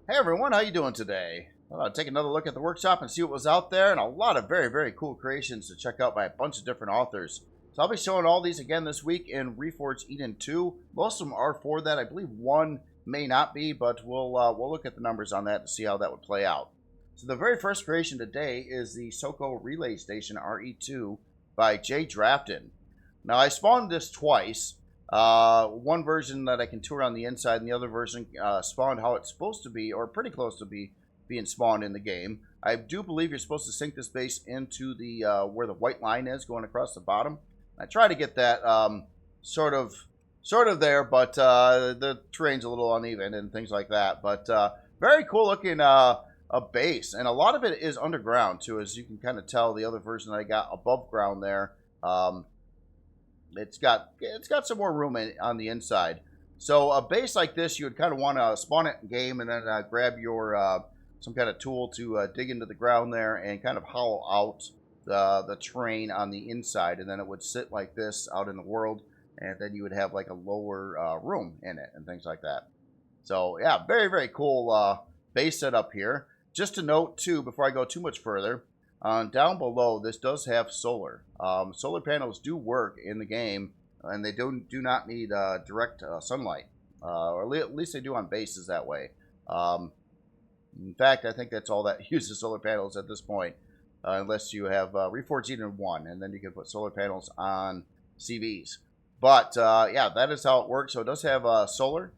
Hey everyone, how you doing today? I'll take another look at the workshop and see what was out there, and a lot of very cool creations to check out by a bunch of different authors. So I'll be showing all these again this week in Reforge Eden 2. Most of them are for that. I believe one may not be, but we'll look at the numbers on that to see how that would play out. So the very first creation today is the SōKO Relay Station RE2 by jdrafton. Now I spawned this twice. One version that I can tour on the inside, and the other version spawned how it's supposed to be, or pretty close to being spawned in the game. I do believe you're supposed to sink this base into the where the white line is going across the bottom. I try to get that sort of there, but the terrain's a little uneven and things like that. But very cool looking a base, and a lot of it is underground too, as you can kind of tell. The other version that I got above ground there. It's got some more room on the inside. So a base like this, you would kind of want to spawn it in game and then grab your some kind of tool to dig into the ground there and kind of hollow out the terrain on the inside, and then it would sit like this out in the world, and then you would have like a lower room in it and things like that. So yeah, very cool base setup here. Just to note too, before I go too much further, down below, this does have solar. Solar panels do work in the game, and they do not need direct sunlight, or at least they do on bases that way. In fact, I think that's all that uses solar panels at this point, unless you have Reforge Eden 1, and then you can put solar panels on CVs. But yeah, that is how it works. So it does have solar.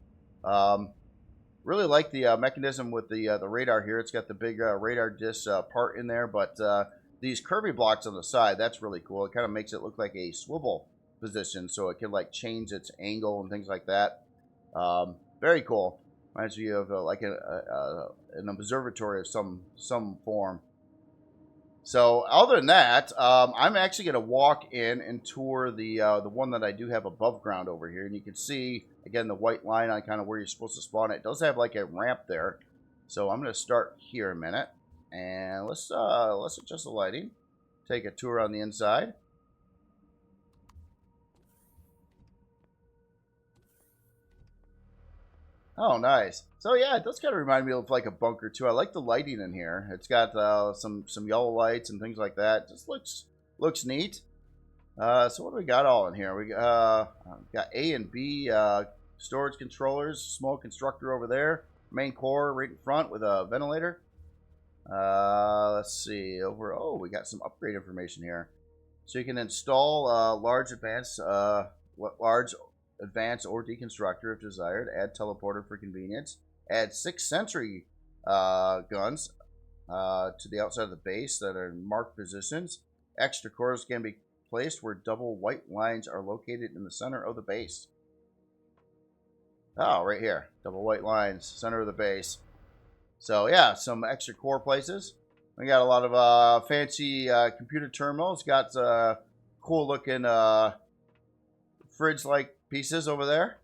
Really like the mechanism with the radar here. It's got the big radar disc part in there, but these curvy blocks on the side, that's really cool. It kind of makes it look like a swivel position, so it can like change its angle and things like that. Very cool. Reminds me of like an observatory of some form. So other than that, I'm actually going to walk in and tour the one that I do have above ground over here, and you can see again the white line on kind of where you're supposed to spawn. It does have like a ramp there, so I'm going to start here a minute, and let's adjust the lighting. Take a tour on the inside. Oh, nice. So yeah, it does kind of remind me of like a bunker too. I like the lighting in here. It's got some yellow lights and things like that. Just looks neat. So what do we got all in here? We got A and B storage controllers, small constructor over there, main core right in front with a ventilator. Let's see over. Oh, we got some upgrade information here. So you can install large advanced or deconstructor if desired. Add teleporter for convenience. Add 6 sentry guns to the outside of the base that are in marked positions. Extra cores can be placed where double white lines are located in the center of the base. Oh, right here. Double white lines, center of the base. So yeah, some extra core places. We got a lot of fancy computer terminals. Got cool looking fridge-like pieces over there.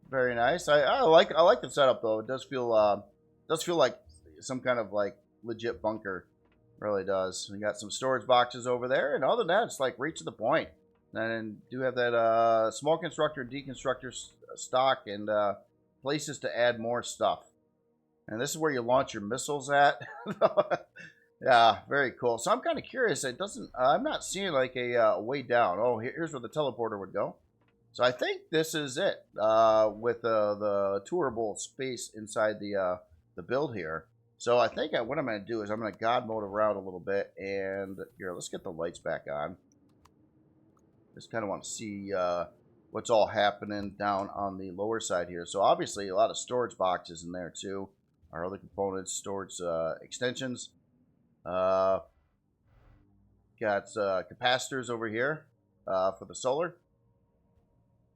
Very nice. I like the setup though. It does feel like some kind of like legit bunker. Really does. We got some storage boxes over there, and other than that, it's like right to the point. And do have that small constructor and deconstructor stock, and places to add more stuff. And this is where you launch your missiles at. Yeah, very cool. So I'm kind of curious. It doesn't. I'm not seeing like a way down. Oh, here's where the teleporter would go. So I think this is it with the tourable space inside the build here. So I think what I'm going to do is I'm going to God mode around a little bit, and here, let's get the lights back on. Just kind of want to see what's all happening down on the lower side here. So obviously a lot of storage boxes in there too. Our other components, storage extensions. Got capacitors over here for the solar.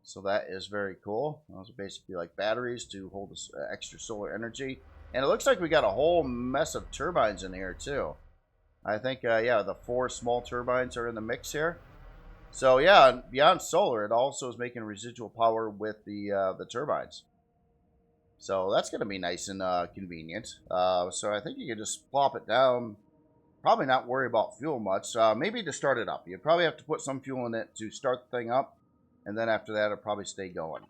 So that is very cool. Those are basically like batteries to hold this extra solar energy. And it looks like we got a whole mess of turbines in here too. I think, yeah, the 4 small turbines are in the mix here. So yeah, beyond solar, it also is making residual power with the turbines. So that's going to be nice and convenient. So I think you can just plop it down. Probably not worry about fuel much. Maybe to start it up. You probably have to put some fuel in it to start the thing up. And then after that, it'll probably stay going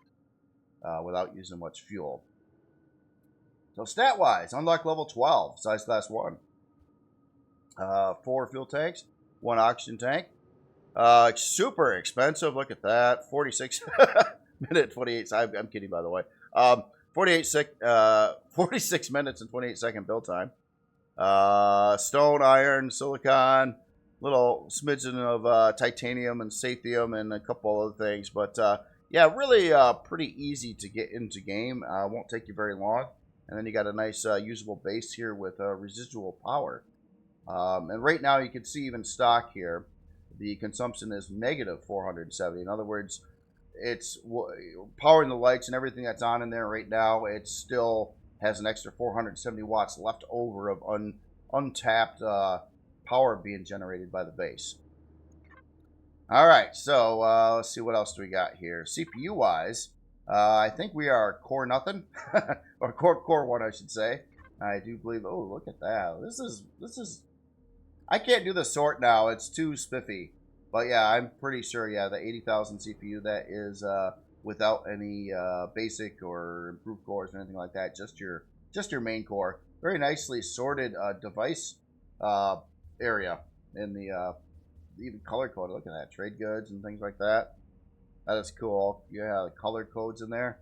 without using much fuel. So stat-wise, unlock level 12, size class 1. 4 fuel tanks, 1 oxygen tank. Super expensive. Look at that. 46 minute 28. I'm kidding, by the way. 46 minutes and 28 second build time. Stone, iron, silicon, little smidgen of titanium and sathium and a couple other things. But yeah, really pretty easy to get into game. Won't take you very long. And then you got a nice usable base here with residual power. And right now you can see even stock here, the consumption is negative 470. In other words, it's powering the lights and everything that's on in there right now. It still has an extra 470 watts left over of untapped power being generated by the base. All right, so let's see what else do we got here. CPU wise, I think we are core nothing, or core 1, I should say. I do believe. Oh, look at that. This is. I can't do the sort now. It's too spiffy. But yeah, I'm pretty sure. Yeah, the 80,000 CPU, that is without any basic or improved cores or anything like that. Just your main core. Very nicely sorted device area in the even color coded. Look at that, trade goods and things like that. That is cool. Yeah, the color codes in there.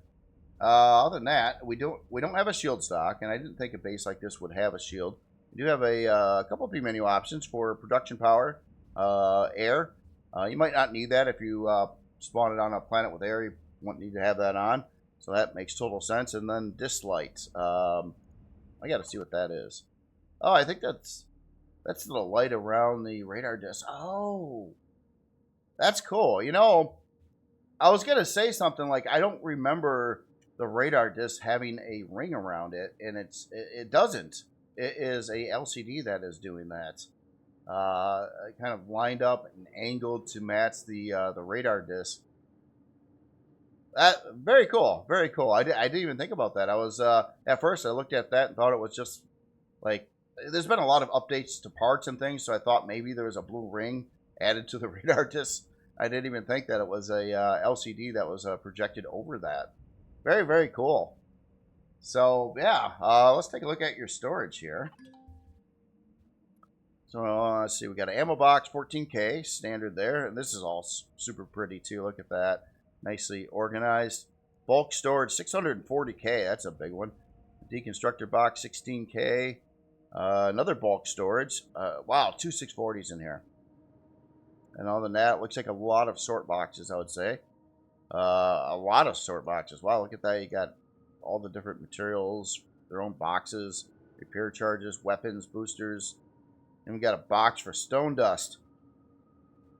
Other than that, we don't have a shield stock, and I didn't think a base like this would have a shield. We do have a couple of menu options for production power, air. You might not need that if you spawn it on a planet with air. You won't need to have that on, so that makes total sense. And then disc lights. I got to see what that is. Oh, I think that's the light around the radar disc. Oh, that's cool. You know, I was gonna say something like I don't remember the radar disc having a ring around it, and it doesn't. It is a LCD that is doing that. Kind of lined up and angled to match the radar disc. Very cool, very cool. I didn't even think about that. I was at first I looked at that and thought it was just like there's been a lot of updates to parts and things, so I thought maybe there was a blue ring added to the radar disc. I didn't even think that it was a LCD that was projected over that. Very, very cool. So yeah, let's take a look at your storage here. So let's see, we got an ammo box, 14K, standard there. And this is all super pretty too. Look at that. Nicely organized. Bulk storage, 640K. That's a big one. Deconstructor box, 16K. Another bulk storage. Wow, 2 640s in here. And other than that, looks like a lot of sort boxes, I would say. A lot of sort boxes. Wow, look at that. You got all the different materials, their own boxes, repair charges, weapons, boosters. And we got a box for stone dust.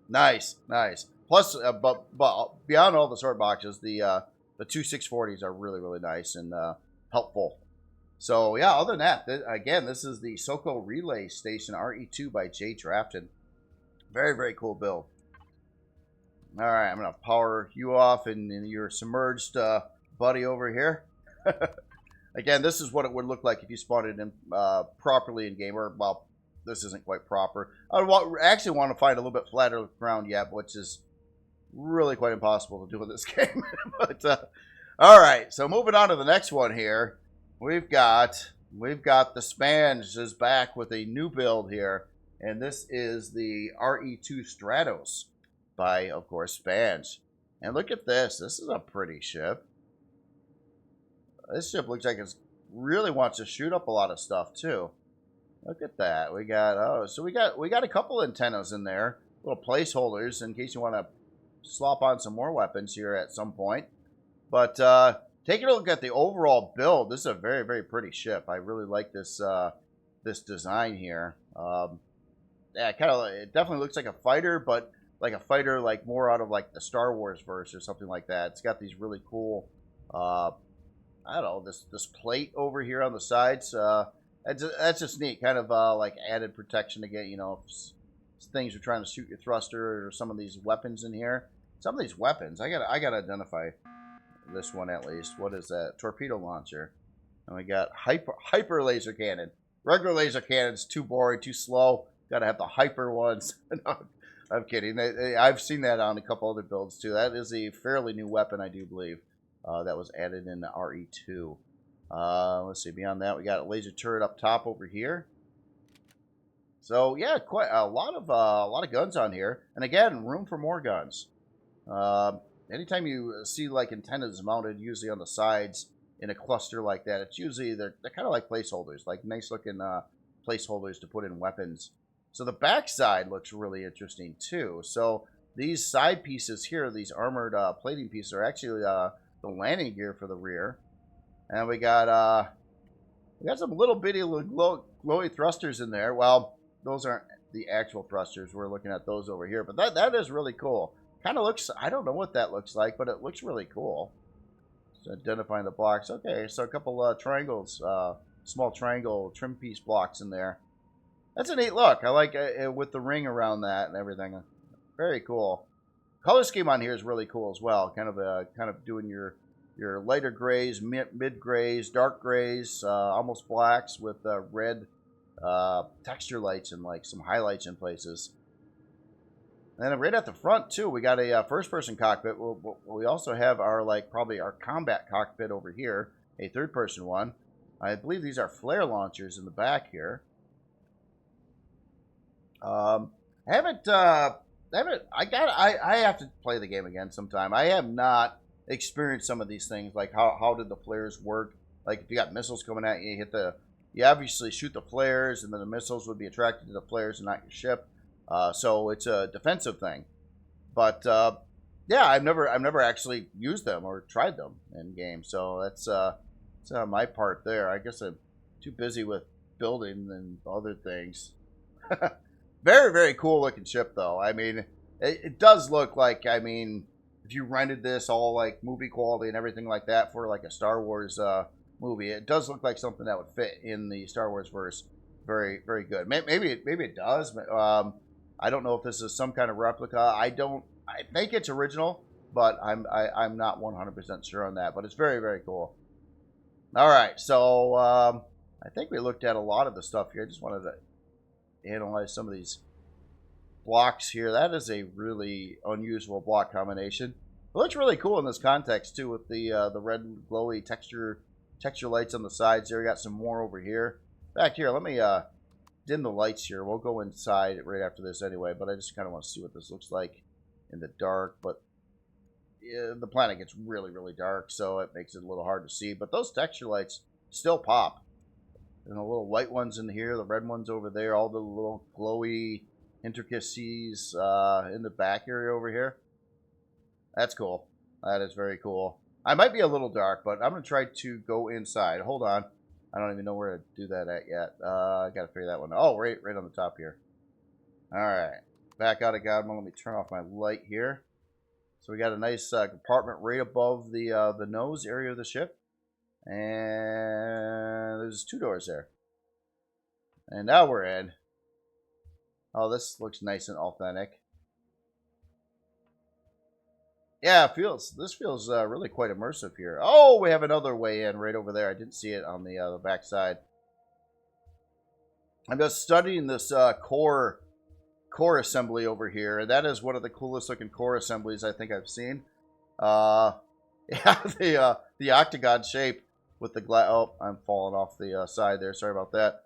Nice, nice. Plus, but beyond all the sort boxes, the 2 640s are really, really nice and helpful. So yeah, other than that, again, this is the SōKO Relay Station RE2 by jdrafton. Very, very cool build. All right, I'm gonna power you off and your submerged buddy over here. Again, this is what it would look like if you spawned it in properly in game. Or well, this isn't quite proper. I actually want to find a little bit flatter ground yet, which is really quite impossible to do in this game. But all right, so moving on to the next one here, we've got the Spange is back with a new build here, and this is the RE2 Stratos by, of course, Spange. And look at this. This is a pretty ship. This ship looks like it really wants to shoot up a lot of stuff too. Look at that. We got so we got a couple antennas in there, little placeholders in case you want to slop on some more weapons here at some point. But taking a look at the overall build, this is a very, very pretty ship. I really like this this design here. Yeah, it definitely looks like a fighter, but like a fighter like more out of like the Star Wars verse or something like that. It's got these really cool I don't know, this plate over here on the sides. That's just neat, kind of like added protection again. You know, if things are trying to shoot your thruster or some of these weapons in here. Some of these weapons, I gotta identify this one at least. What is that? Torpedo launcher. And we got hyper laser cannon. Regular laser cannon's too boring, too slow. Gotta have the hyper ones. No, I'm kidding. I've seen that on a couple other builds too. That is a fairly new weapon, I do believe, that was added in the RE2. Let's see, beyond that, we got a laser turret up top over here. So yeah, quite a lot of guns on here, and again, room for more guns. Anytime you see like antennas mounted, usually on the sides in a cluster like that, it's usually they're kind of like placeholders, like nice looking placeholders to put in weapons. So the back side looks really interesting too. So these side pieces here, these armored plating pieces, are actually the landing gear for the rear, and we got some little bitty glowy thrusters in there. Well, those aren't the actual thrusters. We're looking at those over here, but that is really cool. Kind of looks, I don't know what that looks like, but it looks really cool. So identifying the blocks. Okay, so a couple triangles, small triangle trim piece blocks in there. That's a neat look. I like it with the ring around that and everything. Very cool. Color scheme on here is really cool as well. Kind of doing your lighter grays, mid grays, dark grays, almost blacks with red texture lights and like some highlights in places. And then right at the front too, we got a first-person cockpit. We also have our probably our combat cockpit over here, a third-person one. I believe these are flare launchers in the back here. I have to play the game again sometime. I have not experienced some of these things, like how did the flares work? Like if you got missiles coming at you, you obviously shoot the flares, and then the missiles would be attracted to the flares and not your ship. So it's a defensive thing. But yeah, I've never actually used them or tried them in game. So that's my part there. I guess I'm too busy with building and other things. Very, very cool looking ship, though. I mean, it does look like, I mean, if you rented this all like movie quality and everything like that for like a Star Wars movie, it does look like something that would fit in the Star Wars verse. Very, very good. Maybe it does. I don't know if this is some kind of replica. I think it's original, but I'm not 100% sure on that. But it's very, very cool. All right, so I think we looked at a lot of the stuff here. I just wanted to analyze some of these blocks here. That is a really unusual block combination. It looks really cool in this context too, with the red glowy texture lights on the sides there. We got some more over here. Back here, let me dim the lights here. We'll go inside right after this anyway, but I just kind of want to see what this looks like in the dark. But yeah, the planet gets really, really dark, so it makes it a little hard to see. But those texture lights still pop. And the little white ones in here, the red ones over there, all the little glowy intricacies in the back area over here. That's cool. That is very cool. I might be a little dark, but I'm going to try to go inside. Hold on. I don't even know where to do that at yet. I got to figure that one out. Oh, right on the top here. All right. Back out of Godmode. Let me turn off my light here. So we got a nice compartment right above the nose area of the ship. And there's 2 doors there. And now we're in. Oh, this looks nice and authentic. Yeah, this feels really quite immersive here. Oh, we have another way in right over there. I didn't see it on the back side. I'm just studying this core assembly over here, and that is one of the coolest looking core assemblies I think I've seen. Yeah, the octagon shape with the glass. Oh, I'm falling off the side there. Sorry about that.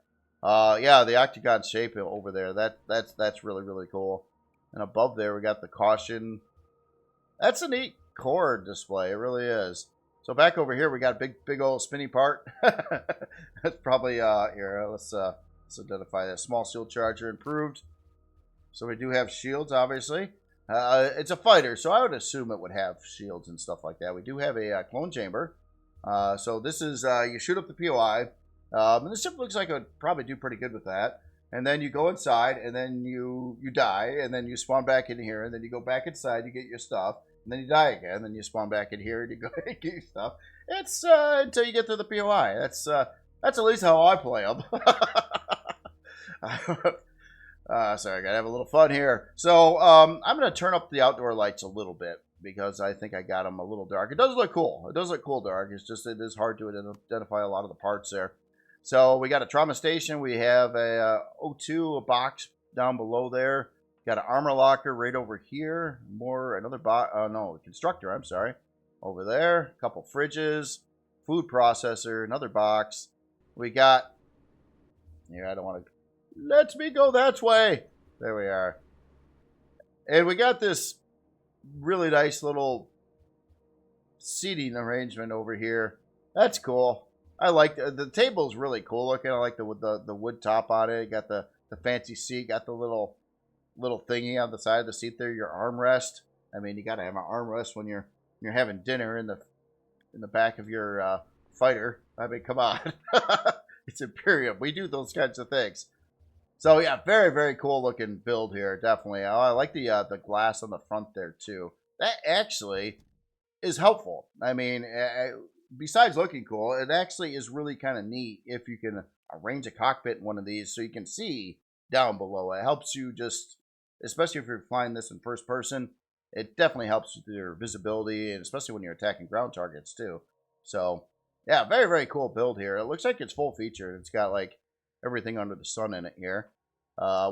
Yeah, the octagon shape over there. That's really, really cool. And above there, we got the caution. That's a neat core display. It really is. So back over here, we got a big old spinny part. That's probably here. Let's identify that. Small shield charger improved. So we do have shields, obviously. It's a fighter, so I would assume it would have shields and stuff like that. We do have a clone chamber. So this is you shoot up the POI. And the ship looks like it would probably do pretty good with that. And then you go inside, and then you die, and then you spawn back in here, and then you go back inside, you get your stuff, and then you die again, and then you spawn back in here, and you go and get your stuff. It's until you get to the POI. That's at least how I play them. Sorry, I gotta have a little fun here. So I'm gonna turn up the outdoor lights a little bit because I think I got them a little dark. It does look cool. It does look cool dark. It's just it is hard to identify a lot of the parts there. So we got a trauma station. We have a O2, a box down below there. Got an armor locker right over here. Another box. No, constructor. I'm sorry. Over there. A couple fridges. food processor, another box. We got, here, I don't want to, let me go that way. There we are. And we got this really nice little seating arrangement over here. That's cool. I like the table's really cool looking. I like the wood top on it. Got the fancy seat. Got the little thingy on the side of the seat there. Your armrest. I mean, you got to have an armrest when you're having dinner in the back of your fighter. I mean, come on. It's Empyrion. We do those kinds of things. So yeah, very, very cool looking build here. Definitely. I like the glass on the front there too. That actually is helpful. I mean, besides looking cool, it actually is really kind of neat if you can arrange a cockpit in one of these so you can see down below. It helps you just, especially if you're flying this in first person, it definitely helps with your visibility, and especially when you're attacking ground targets too. So yeah, very, very cool build here. It looks like it's full featured. It's got like everything under the sun in it here,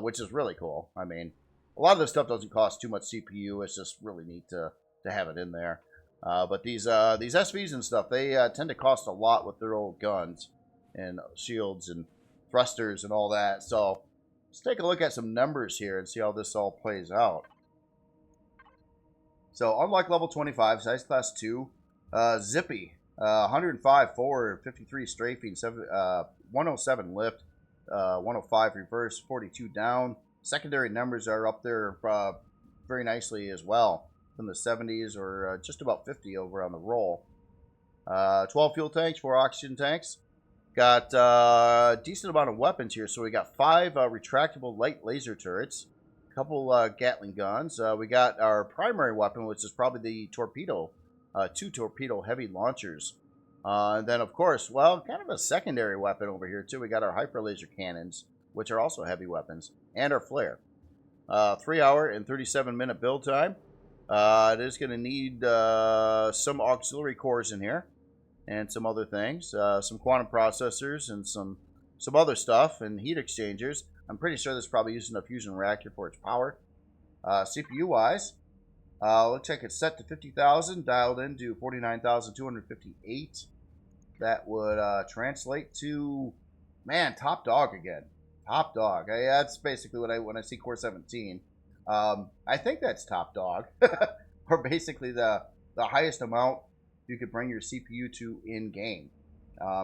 which is really cool. I mean, a lot of this stuff doesn't cost too much CPU. It's just really neat to have it in there. But these SVs and stuff, they tend to cost a lot with their old guns and shields and thrusters and all that. So let's take a look at some numbers here and see how this all plays out. So unlock level 25, size class 2, zippy, 105 forward, 53 strafing, 107 lift, 105 reverse, 42 down. Secondary numbers are up there very nicely as well, from the 70s or just about 50 over on the roll. 12 fuel tanks, 4 oxygen tanks. Got a decent amount of weapons here. So we got 5 retractable light laser turrets, a couple Gatling guns. We got our primary weapon, which is probably the torpedo, 2 torpedo heavy launchers. And then, of course, well, kind of a secondary weapon over here, too. We got our hyper laser cannons, which are also heavy weapons, and our flare. 3 hour and 37-minute build time. It is going to need some auxiliary cores in here and some other things, some quantum processors and some other stuff, and heat exchangers. I'm pretty sure this is probably using a fusion reactor for its power. CPU wise, looks like it's set to 50,000, dialed into 49,258. That would translate to, man, top dog again. Top dog. That's basically what when I see Core 17. I think that's top dog, or basically the highest amount you could bring your CPU to in game.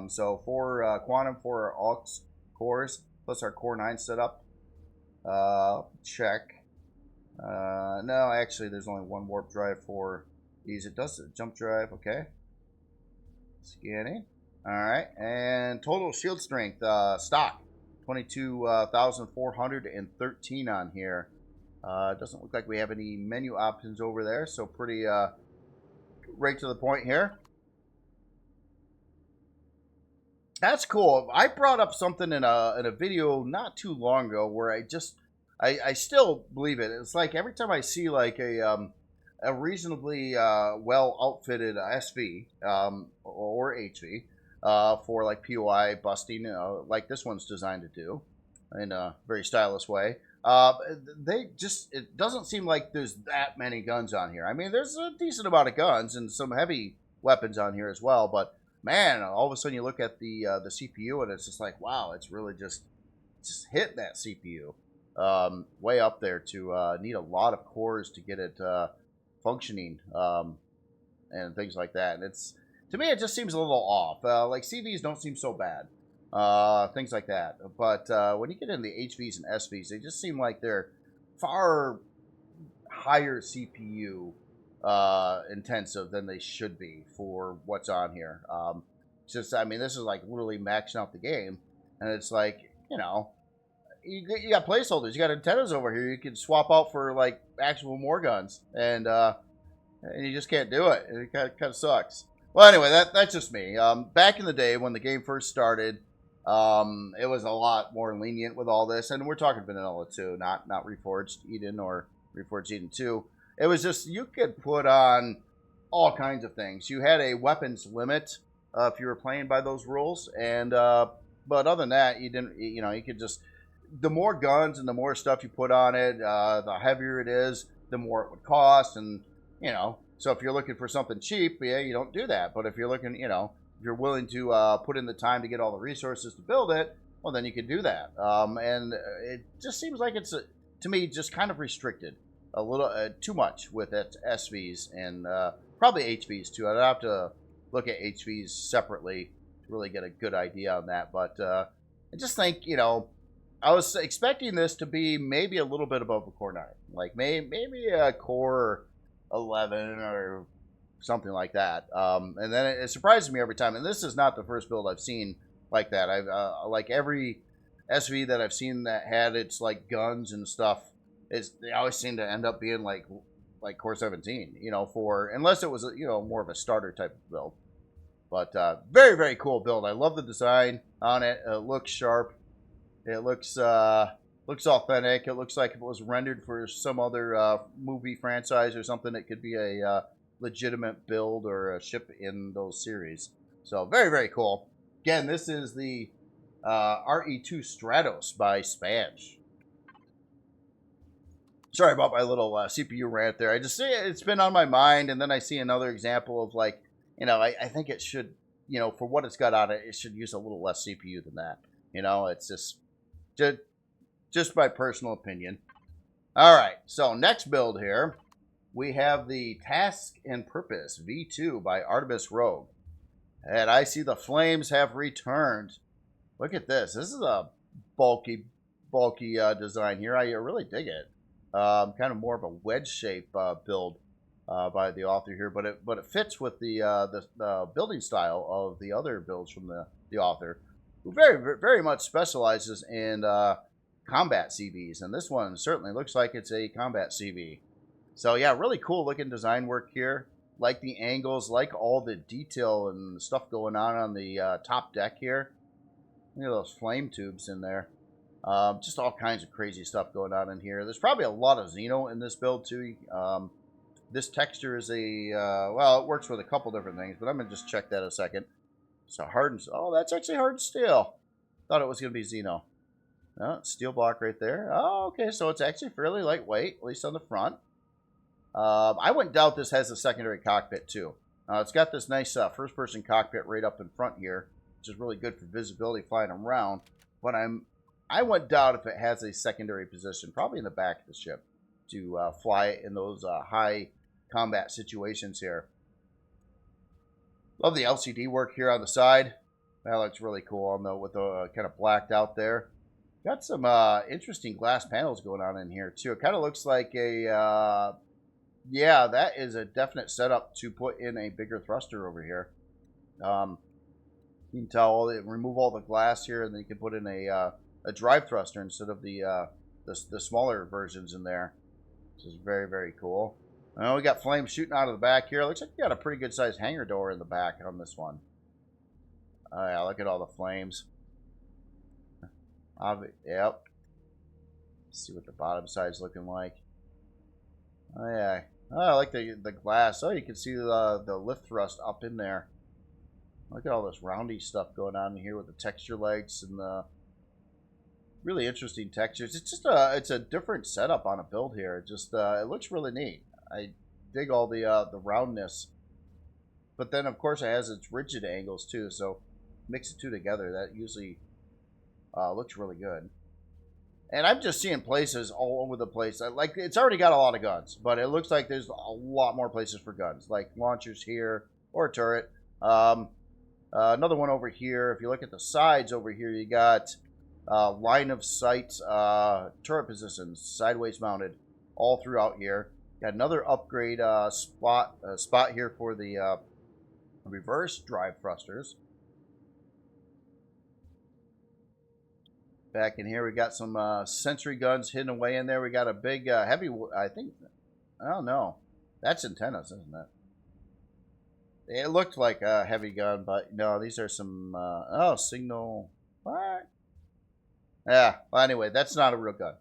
So for quantum, for our aux cores plus our Core 9 setup, check. No, actually, there's only one warp drive for these. It does a jump drive. Okay. Scanning. All right, and total shield strength stock 22,413 on here. Doesn't look like we have any menu options over there, so pretty right to the point here. That's cool. I brought up something in a video not too long ago where I still believe it. It's like every time I see like a reasonably well outfitted SV or HV for like POI busting, like this one's designed to do in a very stylish way. It doesn't seem like there's that many guns on here. I mean, there's a decent amount of guns and some heavy weapons on here as well, but man, all of a sudden you look at the CPU and it's just like, wow, it's really just hit that CPU way up there to need a lot of cores to get it functioning and things like that. And to me, it just seems a little off. Like CVs don't seem so bad. Things like that. But when you get into the HVs and SVs, they just seem like they're far higher CPU intensive than they should be for what's on here. I mean, this is like literally maxing out the game, and it's like, you got placeholders, you got antennas over here you can swap out for like actual more guns, and you just can't do it. It kind of sucks. Well, anyway, that's just me. Back in the day when the game first started, it was a lot more lenient with all this, and we're talking vanilla too, not Reforged Eden or Reforged Eden 2. It was just, you could put on all kinds of things. You had a weapons limit if you were playing by those rules, and but other than that, you didn't. You could just, the more guns and the more stuff you put on it, the heavier it is, the more it would cost, and so if you're looking for something cheap, yeah, you don't do that. But if you're looking, if you're willing to put in the time to get all the resources to build it, well, then you can do that. And it just seems like it's, to me, just kind of restricted a little too much with it, SVs and probably HVs too. I'd have to look at HVs separately to really get a good idea on that. But I just think, you know, I was expecting this to be maybe a little bit above a core 9, like maybe a core 11 or something like that. And then it surprises me every time. And this is not the first build I've seen like that. I've like every SV that I've seen that had its like guns and stuff, they always seem to end up being like core 17. You know, unless it was more of a starter type of build. But very, very cool build. I love the design on it. It looks sharp. It looks authentic. It looks like if it was rendered for some other movie franchise or something, it could be a legitimate build or a ship in those series. So very, very cool. Again, this is the RE2 Stratos by Spanch. Sorry about my little CPU rant there. I just say it's been on my mind, and then I see another example of like, I think it should, for what it's got on it, it should use a little less CPU than that. It's just my personal opinion. All right, so next build here, we have the Task and Purpose V2 by Artemis Rogue. And I see the flames have returned. Look at this. This is a bulky design here. I really dig it. Kind of more of a wedge shape build by the author here, but it fits with the building style of the other builds from the author, who very, very much specializes in combat CVs, and this one certainly looks like it's a combat CV. So yeah, really cool looking design work here. Like the angles, like all the detail and stuff going on the top deck here. Look at those flame tubes in there. Just all kinds of crazy stuff going on in here. There's probably a lot of Xeno in this build too. This texture is well, it works with a couple different things, but I'm going to just check that a second. So hardened, oh, that's actually hardened steel. Thought it was going to be Xeno. Oh, steel block right there. Oh, okay, so it's actually fairly lightweight, at least on the front. I wouldn't doubt this has a secondary cockpit too. It's got this nice first-person cockpit right up in front here, which is really good for visibility flying around. But I wouldn't doubt if it has a secondary position, probably in the back of the ship, to fly it in those high combat situations here. Love the LCD work here on the side. That looks really cool on with the kind of blacked out there. Got some interesting glass panels going on in here too. It kind of looks like a yeah, that is a definite setup to put in a bigger thruster over here. You can tell, remove all the glass here, and then you can put in a drive thruster instead of the smaller versions in there, which is very, very cool. We got flames shooting out of the back here. Looks like you got a pretty good sized hangar door in the back on this one. Oh yeah, look at all the flames. Yep. Let's see what the bottom side's looking like. Oh yeah. Oh, I like the glass. Oh, you can see the lift thrust up in there. Look at all this roundy stuff going on in here with the texture legs and the really interesting textures. It's just it's a different setup on a build here. It just it looks really neat. I dig all the roundness, but then of course it has its rigid angles too. So mix the two together, that usually looks really good. And I'm just seeing places all over the place. Like, it's already got a lot of guns, but it looks like there's a lot more places for guns, like launchers here or a turret. Another one over here. If you look at the sides over here, you got line of sight turret positions, sideways mounted, all throughout here. Got another upgrade spot here for the reverse drive thrusters. Back in here, we got some sentry guns hidden away in there. We got a big, heavy, I don't know. That's antennas, isn't it? It looked like a heavy gun, but no, these are some, oh, signal, what? Yeah, well, anyway, that's not a real gun.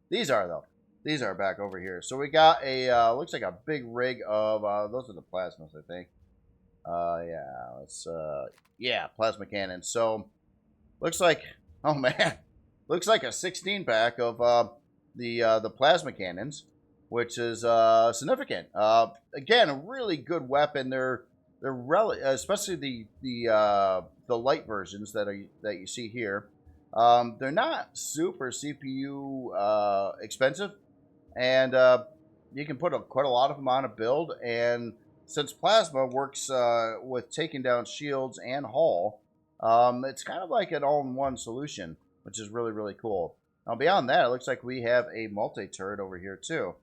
These are, though. These are back over here. So we got a, looks like a big rig of, those are the plasmas, I think. Yeah, let's, yeah, plasma cannons. So, looks like, oh man, looks like a 16 pack of the plasma cannons, which is significant. Again, a really good weapon. They're especially the light versions that you see here. They're not super CPU expensive, and you can put quite a lot of them on a build. And since plasma works with taking down shields and hull, it's kind of like an all-in-one solution, which is really, really cool. Now, beyond that, it looks like we have a multi-turret over here, too.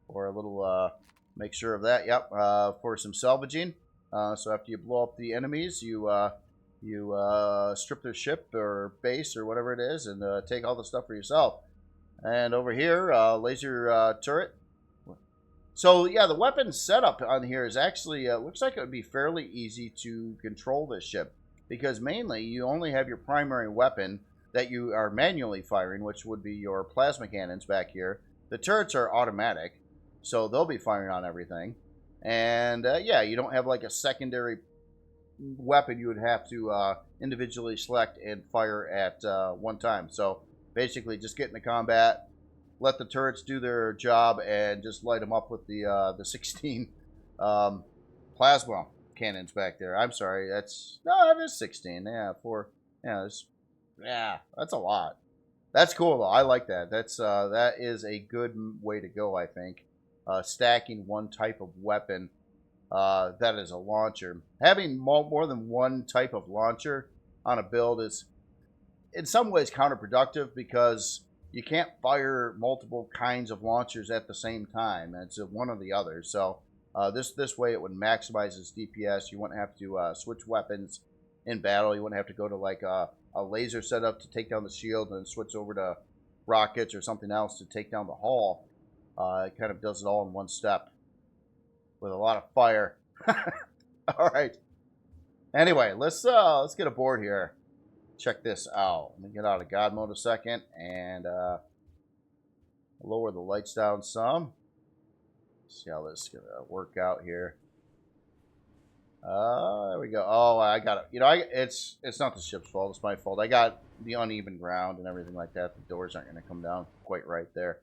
For a little, make sure of that, yep, for some salvaging. So after you blow up the enemies, you strip their ship or base or whatever it is and take all the stuff for yourself. And over here, laser turret. So, yeah, the weapon setup on here is actually, looks like it would be fairly easy to control this ship. Because mainly, you only have your primary weapon that you are manually firing, which would be your plasma cannons back here. The turrets are automatic, so they'll be firing on everything. And, yeah, you don't have like a secondary weapon you would have to individually select and fire at one time. So, basically, just get into combat, let the turrets do their job, and just light them up with the 16 plasma cannons back there. I'm sorry, it is 16. Yeah, that's a lot. That's cool though. I like that. That is a good way to go, I think. Stacking one type of weapon that is a launcher. Having more than one type of launcher on a build is in some ways counterproductive because you can't fire multiple kinds of launchers at the same time. It's one or the other. So this way it would maximize its DPS. You wouldn't have to switch weapons in battle. You wouldn't have to go to like a laser setup to take down the shield and then switch over to rockets or something else to take down the hull. It kind of does it all in one step with a lot of fire. All right. Anyway, let's get aboard here. Check this out. Let me get out of God mode a second and lower the lights down some. See how this is gonna work out here. There we go. Oh, I got it. You know, it's not the ship's fault. It's my fault. I got the uneven ground and everything like that. The doors aren't going to come down quite right there.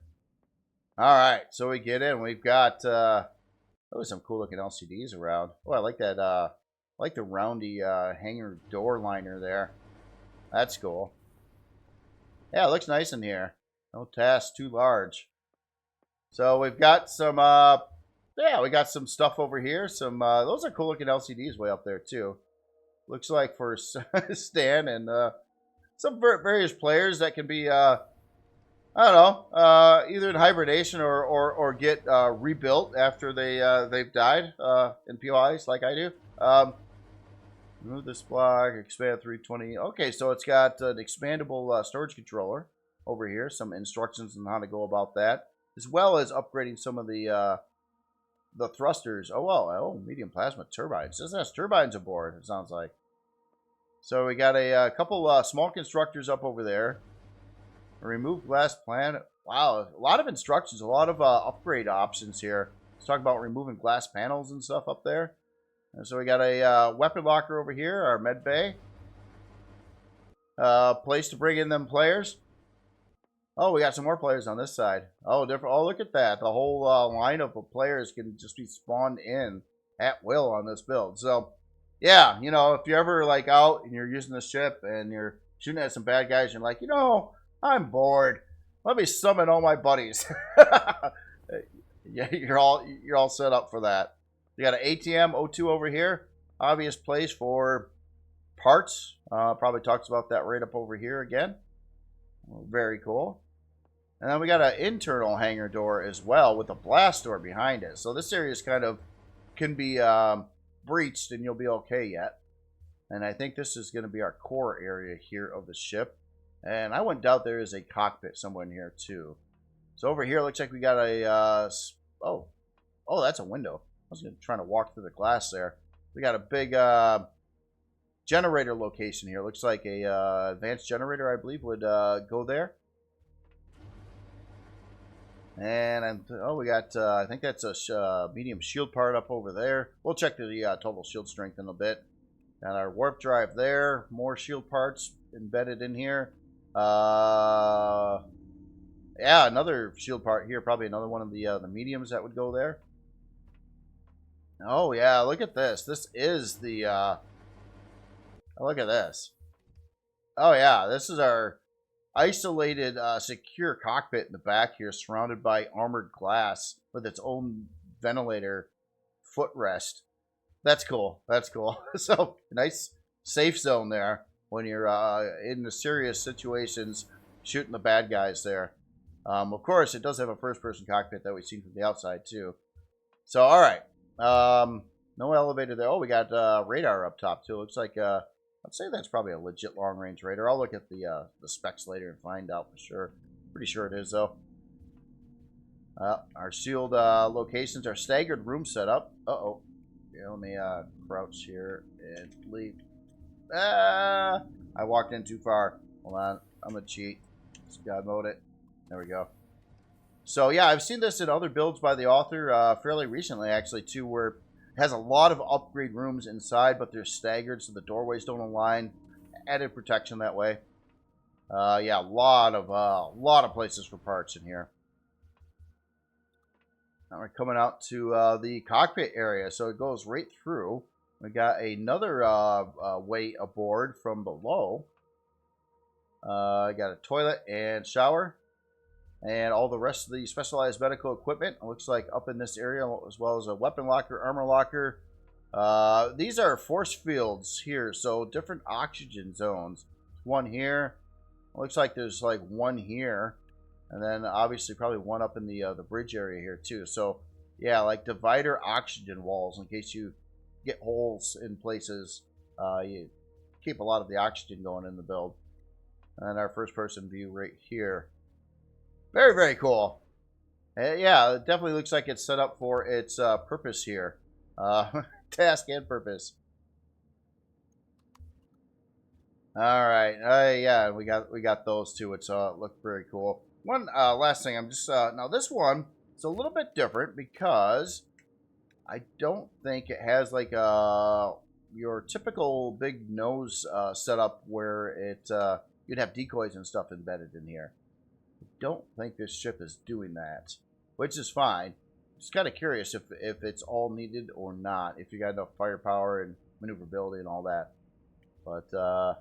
All right, so we get in. We've got some cool looking LCDs around. Oh, I like that. I like the roundy hangar door liner there. That's cool. Yeah, it looks nice in here. No tasks too large. So we've got some. Yeah, we got some stuff over here. Some those are cool looking LCDs way up there too. Looks like for Stan and some various players that can be I don't know, either in hibernation or get rebuilt after they've died in POIs like I do. Move this block, expand 320. Okay, so it's got an expandable storage controller over here. Some instructions on how to go about that, as well as upgrading some of the thrusters. Oh, well, medium plasma turbines. This has turbines aboard, it sounds like. So we got a couple small constructors up over there. Remove glass planet. Wow, a lot of instructions, a lot of upgrade options here. Let's talk about removing glass panels and stuff up there. And so we got a weapon locker over here, our med bay. Place to bring in them players. Oh, we got some more players on this side. Oh, different. Oh, look at that. The whole lineup of players can just be spawned in at will on this build. So, yeah, you know, if you're ever like out and you're using the ship and you're shooting at some bad guys, you're like, you know, I'm bored. Let me summon all my buddies. Yeah, you're all set up for that. You got an ATM O2 over here. Obvious place for parts. Probably talks about that right up over here again. Very cool. And then we got an internal hangar door as well with a blast door behind it. So this area is kind of can be breached and you'll be okay yet. And I think this is going to be our core area here of the ship. And I wouldn't doubt there is a cockpit somewhere in here too. So over here, looks like we got a, oh, that's a window. I was trying to walk through the glass there. We got a big generator location here. Looks like a advanced generator, I believe, would go there. And we got, I think that's a medium shield part up over there. We'll check the total shield strength in a bit. Got our warp drive there. More shield parts embedded in here. Yeah, another shield part here. Probably another one of the mediums that would go there. Oh, yeah, look at this. This is the, look at this. Oh, yeah, this is our isolated, secure cockpit in the back here, surrounded by armored glass with its own ventilator footrest. That's cool. That's cool. So, nice safe zone there when you're in the serious situations shooting the bad guys there. Of course, it does have a first-person cockpit that we've seen from the outside, too. So, all right. No elevator there. Oh, we got radar up top, too. Looks like, I'd say that's probably a legit long-range radar. I'll look at the specs later and find out for sure. Pretty sure it is, though. Our sealed locations are staggered room setup. Uh-oh. Yeah, let me crouch here and leave. I walked in too far. Hold on. I'm going to cheat. Just God mode it. There we go. So, yeah, I've seen this in other builds by the author fairly recently, actually, too, where it has a lot of upgrade rooms inside, but they're staggered so the doorways don't align. Added protection that way. Yeah, a lot of places for parts in here. Now we're coming out to the cockpit area, so it goes right through. We got another way aboard from below. I got a toilet and shower, and all the rest of the specialized medical equipment. It looks like up in this area, as well as a weapon locker, armor locker. These are force fields here, so different oxygen zones. One here. It looks like there's like one here. And then obviously probably one up in the bridge area here too. So yeah, like divider oxygen walls in case you get holes in places. You keep a lot of the oxygen going in the build. And our first person view right here. Very, very cool. Yeah, it definitely looks like it's set up for its purpose here. Task and purpose. All right. Yeah, we got those two. It's look very cool. One last thing, I'm just now this one is a little bit different because I don't think it has like your typical big nose setup where it you'd have decoys and stuff embedded in here. I don't think this ship is doing that, which is fine. Just kind of curious if it's all needed or not. If you got enough firepower and maneuverability and all that, but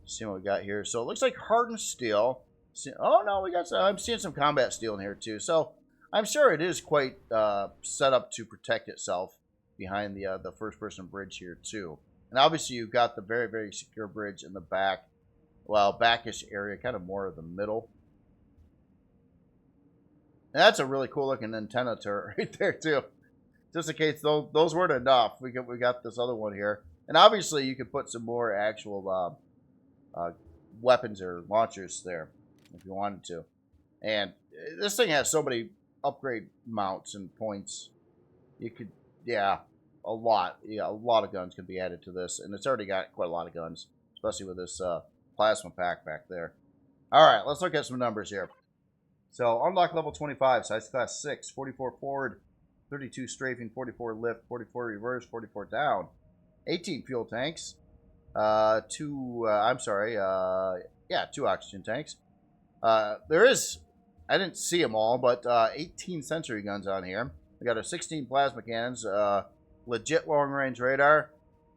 see what we got here. So it looks like hardened steel. Oh no, we got some, I'm seeing some combat steel in here too. So I'm sure it is quite set up to protect itself behind the first-person bridge here too. And obviously you've got the very, very secure bridge in the back, well, backish area, kind of more of the middle. And that's a really cool looking antenna turret right there too. Just in case those weren't enough, we got this other one here. And obviously you could put some more actual weapons or launchers there if you wanted to. And this thing has so many upgrade mounts and points. You could, yeah, a lot of guns can be added to this, and it's already got quite a lot of guns, especially with this plasma pack back there. All right, let's look at some numbers here. So unlock level 25, size class 6, 44 forward, 32 strafing, 44 lift, 44 reverse, 44 down, 18 fuel tanks, 2 oxygen tanks. There is, I didn't see them all, but 18 sensory guns on here. We got our 16 plasma cannons, legit long-range radar,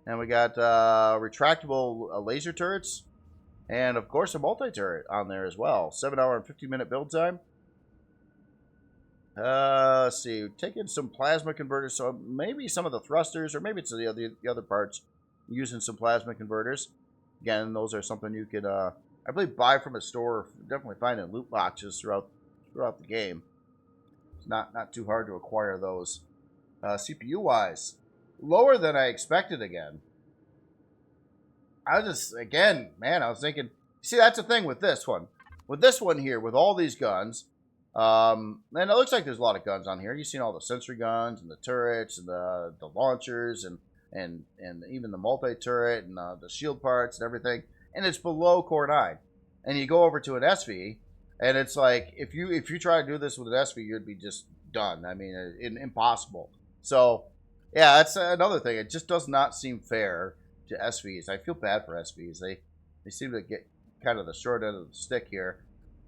and we got retractable laser turrets, and of course a multi-turret on there as well. 7-hour and 50-minute build time. Let's see, taking some plasma converters, so maybe some of the thrusters, or maybe it's the other parts, using some plasma converters. Again, those are something you could, I believe, buy from a store. Definitely find in loot boxes throughout the game. It's not too hard to acquire those. CPU wise, lower than I expected again. I was thinking. See, that's the thing with this one. With this one here, with all these guns, and it looks like there's a lot of guns on here. You've seen all the sensory guns and the turrets and the launchers and even the multi-turret and the shield parts and everything. And it's below Core 9. And you go over to an SV, and it's like, if you try to do this with an SV, you'd be just done. I mean, impossible. So, yeah, that's another thing. It just does not seem fair to SVs. I feel bad for SVs. They seem to get kind of the short end of the stick here,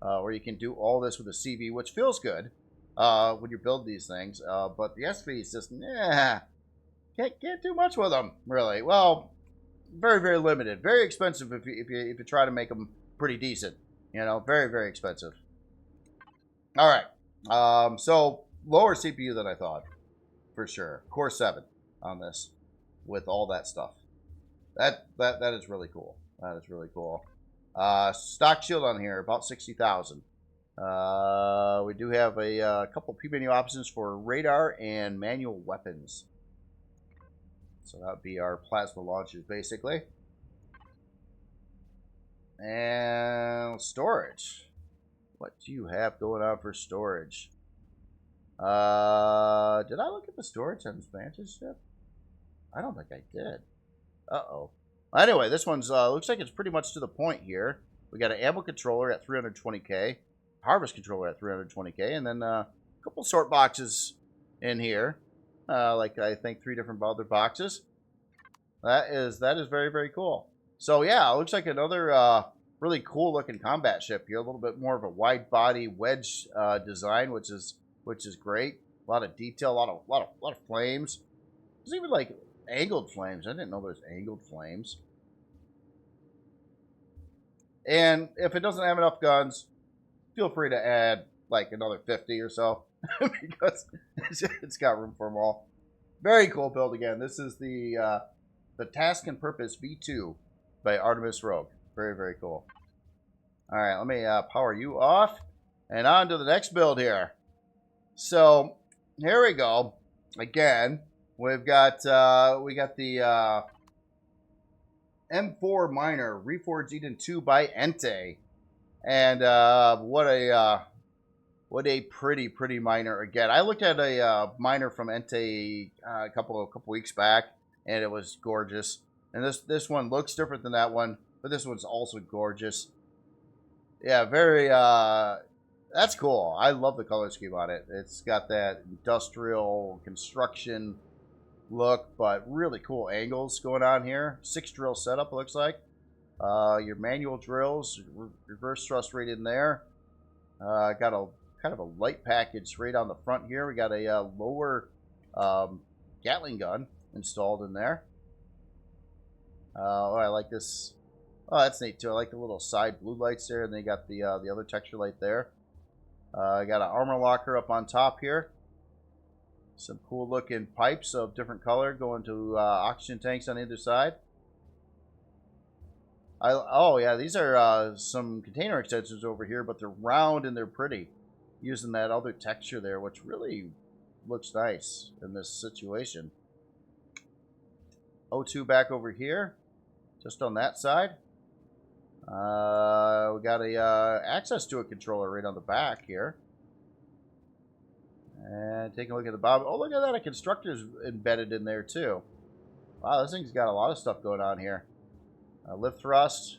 where you can do all this with a CV, which feels good when you build these things. But the SVs just, can't do much with them, really. Well, very, very limited. Very expensive if you try to make them pretty decent. You know, very, very expensive. All right. So lower CPU than I thought, for sure. Core 7 on this, with all that stuff. That is really cool. That is really cool. Stock shield on here, about 60,000. We do have a couple P menu options for radar and manual weapons. So that would be our plasma launchers, basically. And storage. What do you have going on for storage? Did I look at the storage on this Vantage ship? I don't think I did. Uh-oh. Anyway, this one's looks like it's pretty much to the point here. We got an ammo controller at 320k, harvest controller at 320k, and then a couple sort boxes in here. Like I think 3 different other boxes. That is very, very cool. So yeah, it looks like another really cool looking combat ship here. A little bit more of a wide body wedge design, which is great. A lot of detail, a lot of flames. There's even like angled flames. I didn't know there's angled flames. And if it doesn't have enough guns, feel free to add like another 50 or so because it's got room for them all. Very cool build again. This is the Task and Purpose V2 by Artemis Rogue. Very, very cool. All right, let me power you off and on to the next build here. So here we go. Again, we've got the M4 miner Reforge Eden 2 by Entei, and what a pretty miner again. I looked at a miner from Entei a couple weeks back, and it was gorgeous. And this one looks different than that one, but this one's also gorgeous. Yeah, very. That's cool. I love the color scheme on it. It's got that industrial construction look, but really cool angles going on here. 6 drill setup, it looks like. Your manual drills, reverse thrust right in there. Got a kind of a light package right on the front here. We got a lower Gatling gun installed in there. Oh, I like this. Oh, that's neat too. I like the little side blue lights there, and they got the other texture light there. I got an armor locker up on top here. Some cool looking pipes of different color going to oxygen tanks on either side. Oh yeah, these are some container extensions over here, but they're round and they're pretty, using that other texture there, which really looks nice in this situation. O2 back over here, just on that side. We got a access to a controller right on the back here. And taking a look at the bottom. Oh, look at that. A constructor's embedded in there, too. Wow, this thing's got a lot of stuff going on here. Lift thrust.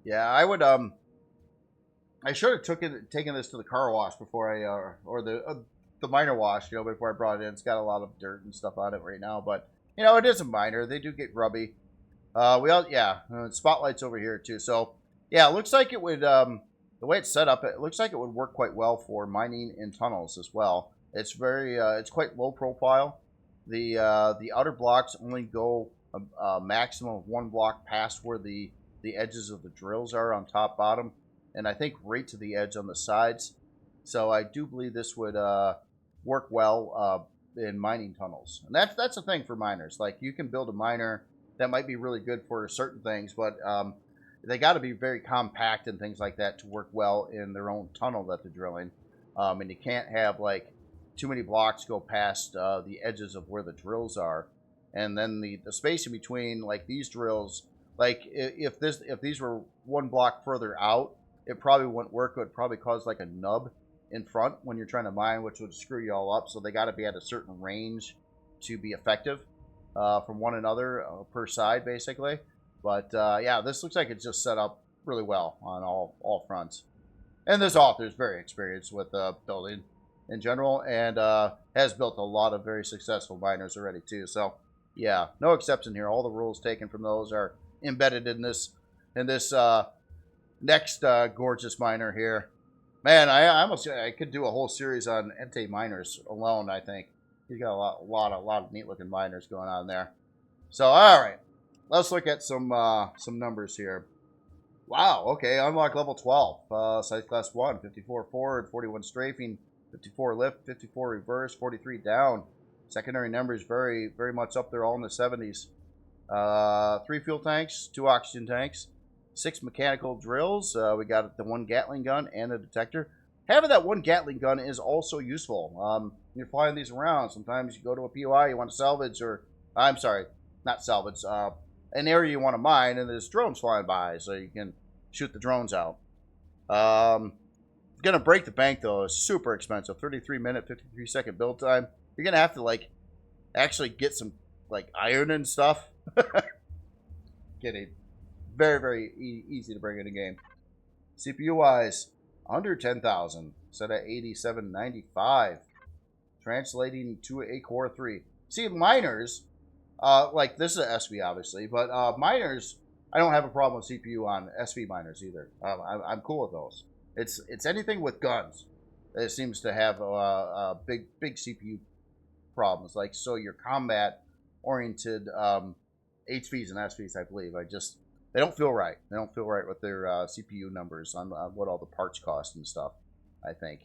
Yeah, I would, I should have taken this to the car wash before I, or the miner wash, you know, before I brought it in. It's got a lot of dirt and stuff on it right now, but, you know, it is a miner. They do get grubby. Spotlights over here, too. So, yeah, it looks like it would, the way it's set up, it looks like it would work quite well for mining in tunnels as well. It's very, it's quite low profile. The outer blocks only go a maximum of 1 block past where the edges of the drills are on top, bottom, and I think right to the edge on the sides. So I do believe this would work well in mining tunnels. And that's the thing for miners. Like, you can build a miner that might be really good for certain things, but they got to be very compact and things like that to work well in their own tunnel that they're drilling. And you can't have like too many blocks go past the edges of where the drills are, and then the space in between, like these drills. Like if these were 1 block further out, it probably wouldn't work. It would probably cause like a nub in front when you're trying to mine, which would screw you all up. So they got to be at a certain range to be effective from one another per side, basically. But yeah, this looks like it's just set up really well on all fronts. And this author is very experienced with building in general, and has built a lot of very successful miners already too. So yeah, no exception here. All the rules taken from those are embedded in this next gorgeous miner here. Man, I could do a whole series on Entei miners alone. I think he's got a lot of neat looking miners going on there. So all right, let's look at some numbers here. Wow, okay, unlock level 12. Size class 1, 54 forward, 41 strafing, 54 lift, 54 reverse, 43 down. Secondary numbers very much up there, all in the 70s. 3 fuel tanks, 2 oxygen tanks, 6 mechanical drills. We got the 1 Gatling gun and a detector. Having that 1 Gatling gun is also useful. You're flying these around. Sometimes you go to a POI, you want to salvage, or I'm sorry, not salvage, an area you want to mine, and there's drones flying by, so you can shoot the drones out. Gonna break the bank though. It's super expensive. 33-minute, 53-second build time. You're gonna have to like actually get some like iron and stuff. Kidding. Very easy to bring in a game. CPU wise, under 10,000. Set at 8795. Translating to a Core 3. See, miners, like this is a SV obviously, but miners, I don't have a problem with CPU on SV miners either. I'm cool with those. It's anything with guns that seems to have big CPU problems. Like, so your combat oriented HVs and SVs, I believe, they don't feel right. They don't feel right with their CPU numbers on what all the parts cost and stuff, I think.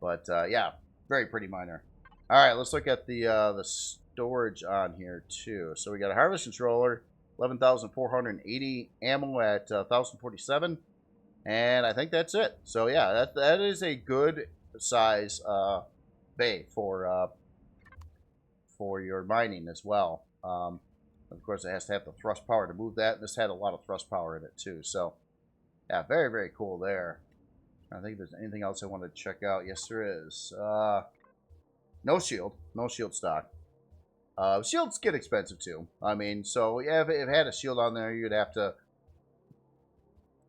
But yeah, very pretty miner. All right, let's look at the storage on here too. So we got a harvest controller, 11,480, ammo at 1,047, and I think that's it. So yeah, that is a good size bay for your mining as well. Of course, it has to have the thrust power to move that. This had a lot of thrust power in it too. So yeah, very cool there. I think there's anything else I want to check out. Yes, there is. No shield stock. Shields get expensive too. I mean, so yeah, if it had a shield on there, you'd have to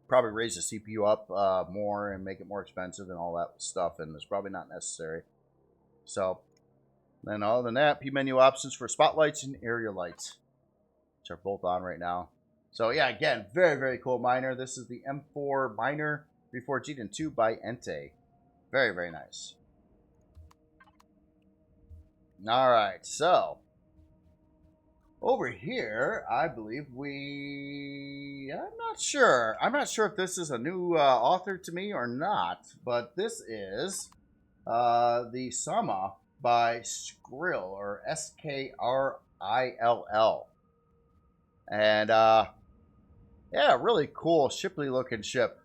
probably raise the CPU up more and make it more expensive and all that stuff, and it's probably not necessary. So, then other than that, P menu options for spotlights and area lights, which are both on right now. So yeah, again, very cool miner. This is the M4 miner, Reforge 2 by Entei. Very nice. All right, so over here, I believe I'm not sure if this is a new author to me or not, but this is the Soma by Skrill, or Skrill. And yeah, really cool shipley looking ship.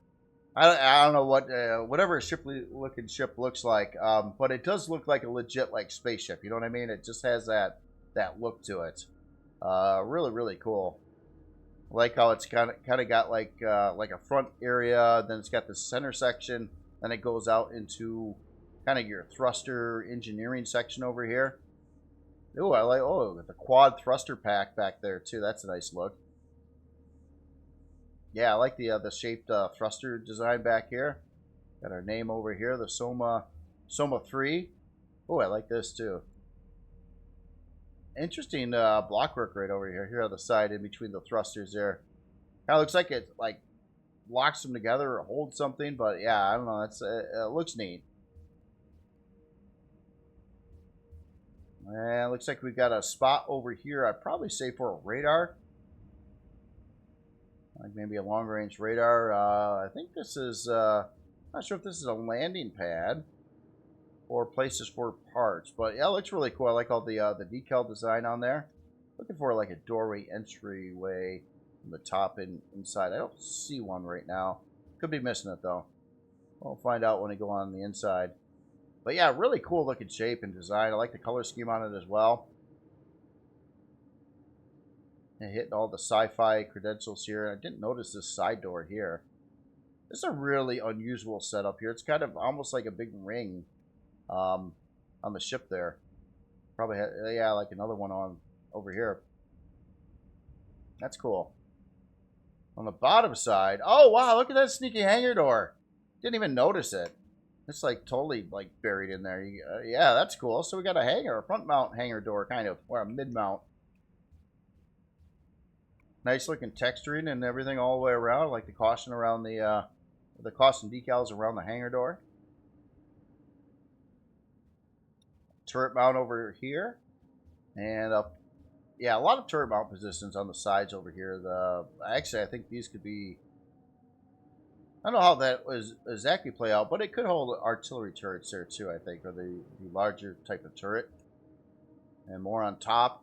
I don't know what whatever a shipley looking ship looks like, but it does look like a legit like spaceship. You know what I mean? It just has that look to it. Really cool. I like how it's kind of got like a front area, then it's got the center section, then it goes out into kind of your thruster engineering section over here. Ooh, I like the quad thruster pack back there too. That's a nice look. Yeah, I like the shaped thruster design back here. Got our name over here, the Soma 3. Oh, I like this too. Interesting blockwork right over here on the side in between the thrusters there. Kind of looks like it like locks them together or holds something, but yeah, I don't know. It looks neat. And looks like we've got a spot over here. I'd probably say for a radar. Like maybe a long-range radar. I think this is, not sure if this is a landing pad or places for parts. But yeah, it looks really cool. I like all the decal design on there. Looking for like a doorway entryway from the top and inside. I don't see one right now. Could be missing it though. We'll find out when we go on the inside. But yeah, really cool looking shape and design. I like the color scheme on it as well. And hitting all the sci-fi credentials here. I didn't notice this side door here. This is a really unusual setup here. It's kind of almost like a big ring on the ship there. Probably, yeah, like another one on over here. That's cool. On the bottom side, oh wow, look at that sneaky hangar door. Didn't even notice it. It's like totally like buried in there. Yeah, that's cool. So we got a hangar, a front mount hangar door, kind of, or a mid mount. Nice looking texturing and everything all the way around, like the caution around the caution decals around the hangar door. turret mount over here. And yeah, a lot of turret mount positions on the sides over here. Actually, I think these could be... I don't know how that was exactly play out, but it could hold artillery turrets there too, I think, or the larger type of turret. And more on top.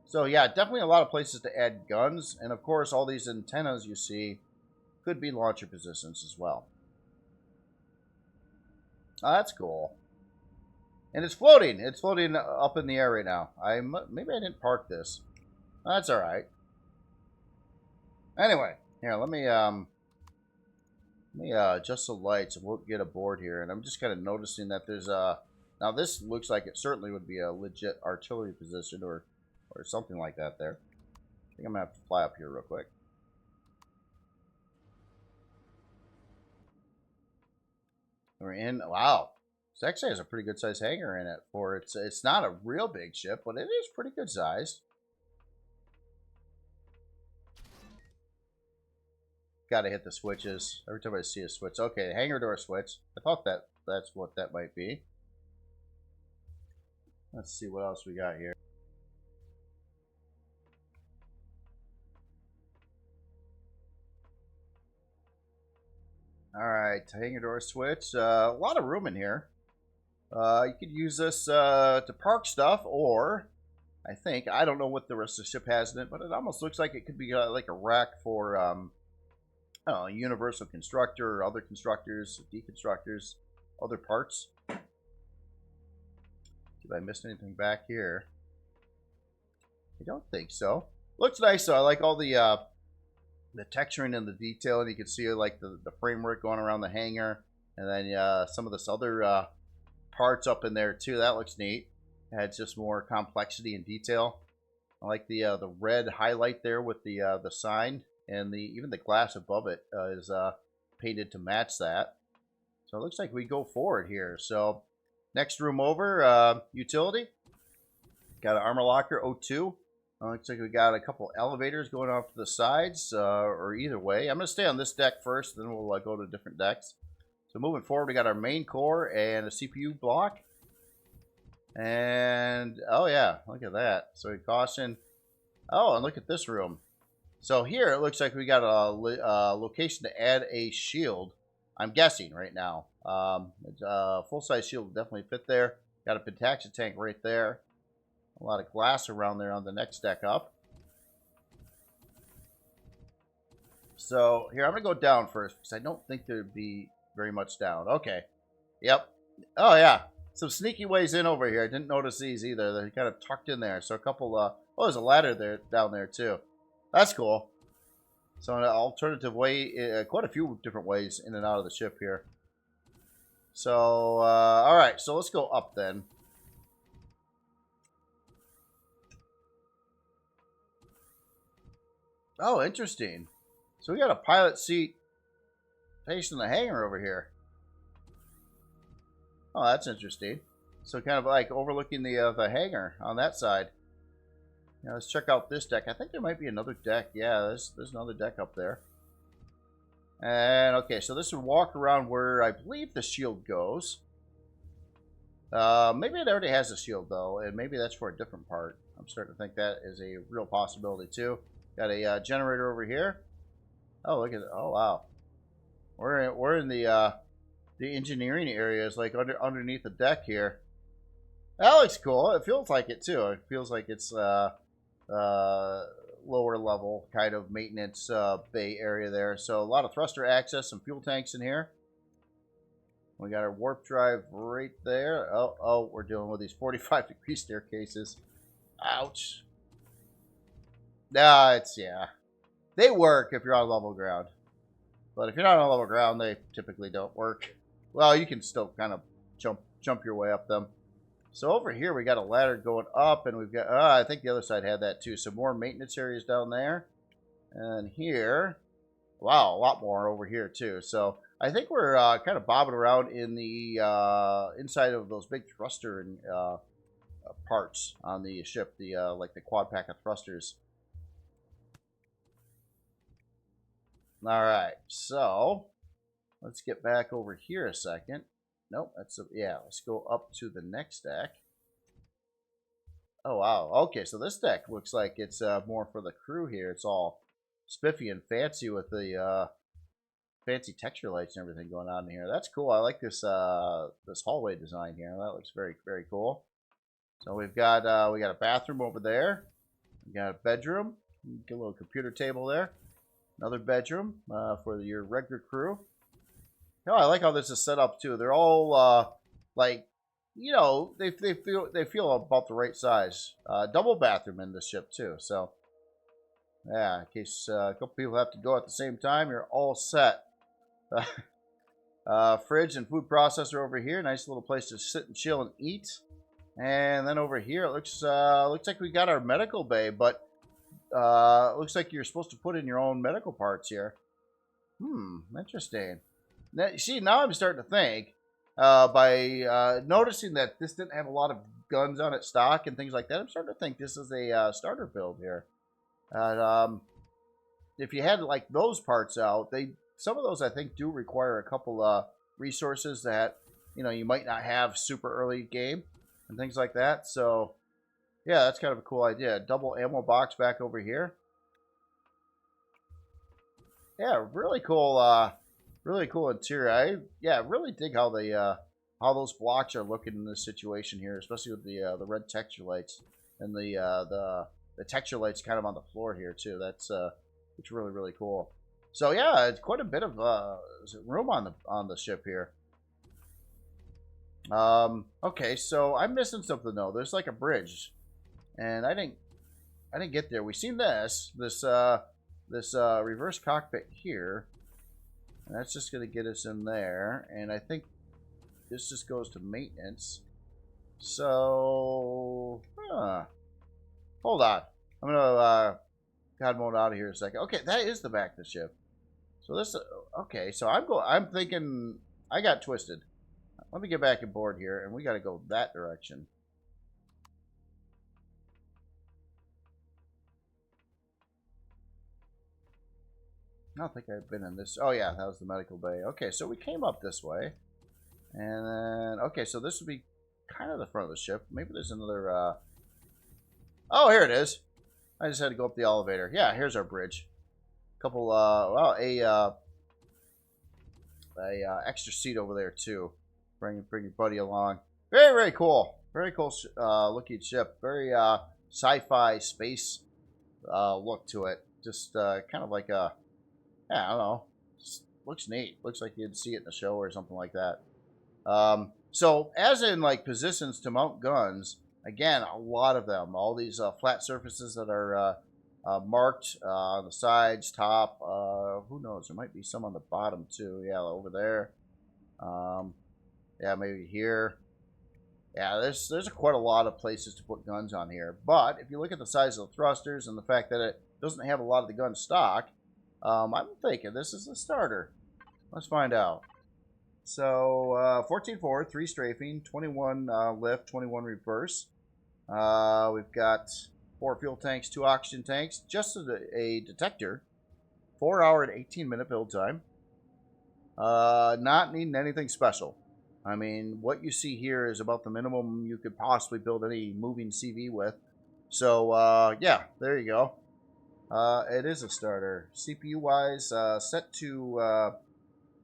So yeah, definitely a lot of places to add guns. And of course, all these antennas you see could be launcher positions as well. Oh, that's cool. And it's floating. It's floating up in the air right now. Maybe I didn't park this. That's all right. Anyway, here, let me adjust the lights and we'll get aboard here. And I'm just kind of noticing that there's a... Now this looks like it certainly would be a legit artillery position or something like that there. I think I'm going to have to fly up here real quick. We're in... Wow. This actually has a pretty good sized hangar in it. For it's not a real big ship, but it is pretty good sized. Got to hit the switches every time I see a switch. Okay, hangar door switch. I thought that's what that might be. Let's see what else we got here. Alright, hangar door switch. A lot of room in here. You could use this to park stuff, or I don't know what the rest of the ship has in it, but it almost looks like it could be like a rack for I don't know, a universal constructor or other constructors, deconstructors, other parts. Did I miss anything back here? I don't think so. Looks nice though. I like all the texturing and the detail, and you can see like the framework going around the hangar, and then some of this other parts up in there too. That looks neat. It adds just more complexity and detail. I like the red highlight there with the sign, and even the glass above it is painted to match that. So it looks like we go forward here. So next room over, utility. Got an armor locker, O2. Looks like we got a couple elevators going off to the sides, or either way. I'm going to stay on this deck first, then we'll go to different decks. So moving forward, we got our main core and a CPU block. And, oh yeah, look at that. So caution. Oh, and look at this room. So here, it looks like we got a location to add a shield. I'm guessing right now. Full-size shield will definitely fit there. Got a Pentaxia tank right there. A lot of glass around there on the next deck up. So here, I'm going to go down first because I don't think there'd be very much down. Okay. Yep. Oh, yeah. Some sneaky ways in over here. I didn't notice these either. They're kind of tucked in there. So a couple, oh, there's a ladder there down there too. That's cool. So an alternative way, quite a few different ways in and out of the ship here. So, all right. So let's go up then. Oh, interesting. So we got a pilot seat facing the hangar over here. Oh, that's interesting. So kind of like overlooking the hangar on that side. Now let's check out this deck. I think there might be another deck. Yeah, there's another deck up there. And okay, so this would walk around where I believe the shield goes. Maybe it already has a shield though, and maybe that's for a different part. I'm starting to think that is a real possibility too. Got a generator over here. Oh, look at it. Oh, wow. We're in the engineering areas, like underneath the deck here. That looks cool. It feels like it too. It feels like it's lower level kind of maintenance bay area there. So a lot of thruster access, some fuel tanks in here. We got our warp drive right there. Oh, we're dealing with these 45-degree staircases. Ouch. Nah, yeah. They work if you're on level ground. But if you're not on level ground, they typically don't work. Well, you can still kind of jump your way up them. So over here, we got a ladder going up, and we've got, I think the other side had that too. So more maintenance areas down there. And here, wow, a lot more over here too. So I think we're kind of bobbing around in the inside of those big thruster and parts on the ship, like the quad pack of thrusters. All right, so let's get back over here a second. Nope, yeah, let's go up to the next deck. Oh, wow. Okay, so this deck looks like it's more for the crew here. It's all spiffy and fancy with the fancy texture lights and everything going on in here. That's cool. I like this this hallway design here. That looks very, very cool. So we got a bathroom over there. We got a bedroom. Get a little computer table there. Another bedroom for your regular crew. Oh, I like how this is set up too. They're all like, you know, they feel about the right size. Double bathroom in this ship too. So yeah, in case a couple people have to go at the same time, you're all set. Fridge and food processor over here. Nice little place to sit and chill and eat. And then over here, it looks like we got our medical bay, but it looks like you're supposed to put in your own medical parts here. Interesting. Now, see, now I'm starting to think by noticing that this didn't have a lot of guns on its stock and things like that. I'm starting to think this is a starter build here. If you had like those parts out, some of those I think do require a couple resources that you might not have super early game and things like that. So yeah, that's kind of a cool idea. Double ammo box back over here. Yeah, really cool. Really cool interior. I really dig how how those blocks are looking in this situation here, especially with the red texture lights and the texture lights kind of on the floor here too. That's it's really, really cool. So yeah, it's quite a bit of room on the ship here. Okay, so I'm missing something though. There's like a bridge, and I didn't get there. We seen this reverse cockpit here, and that's just gonna get us in there. And I think this just goes to maintenance. So, hold on. I'm gonna God mode out of here a second. Okay, that is the back of the ship. So this, okay. So I'm thinking I got twisted. Let me get back aboard here, and we got to go that direction. I don't think I've been in this. Oh yeah, that was the medical bay. Okay, so we came up this way, and then okay, so this would be kind of the front of the ship. Maybe there's another. Oh, here it is. I just had to go up the elevator. Yeah, here's our bridge. Couple. Well, a extra seat over there too. Bring your buddy along. Very, very cool. Very cool looking ship. Very sci-fi space look to it. Just kind of like a, yeah, I don't know. Just looks neat. Looks like you'd see it in the show or something like that. So as in like positions to mount guns, again, a lot of them. All these flat surfaces that are marked on the sides, top. Who knows? There might be some on the bottom too. Yeah, over there. Yeah, maybe here. Yeah, there's quite a lot of places to put guns on here. But if you look at the size of the thrusters and the fact that it doesn't have a lot of the gun stock, I'm thinking this is a starter. Let's find out. So 14 forward, 3 strafing, 21 lift, 21 reverse. We've got 4 fuel tanks, 2 oxygen tanks, just a detector. 4-hour and 18-minute build time. Not needing anything special. I mean, what you see here is about the minimum you could possibly build any moving CV with. So, yeah, there you go. It is a starter. CPU-wise, set to,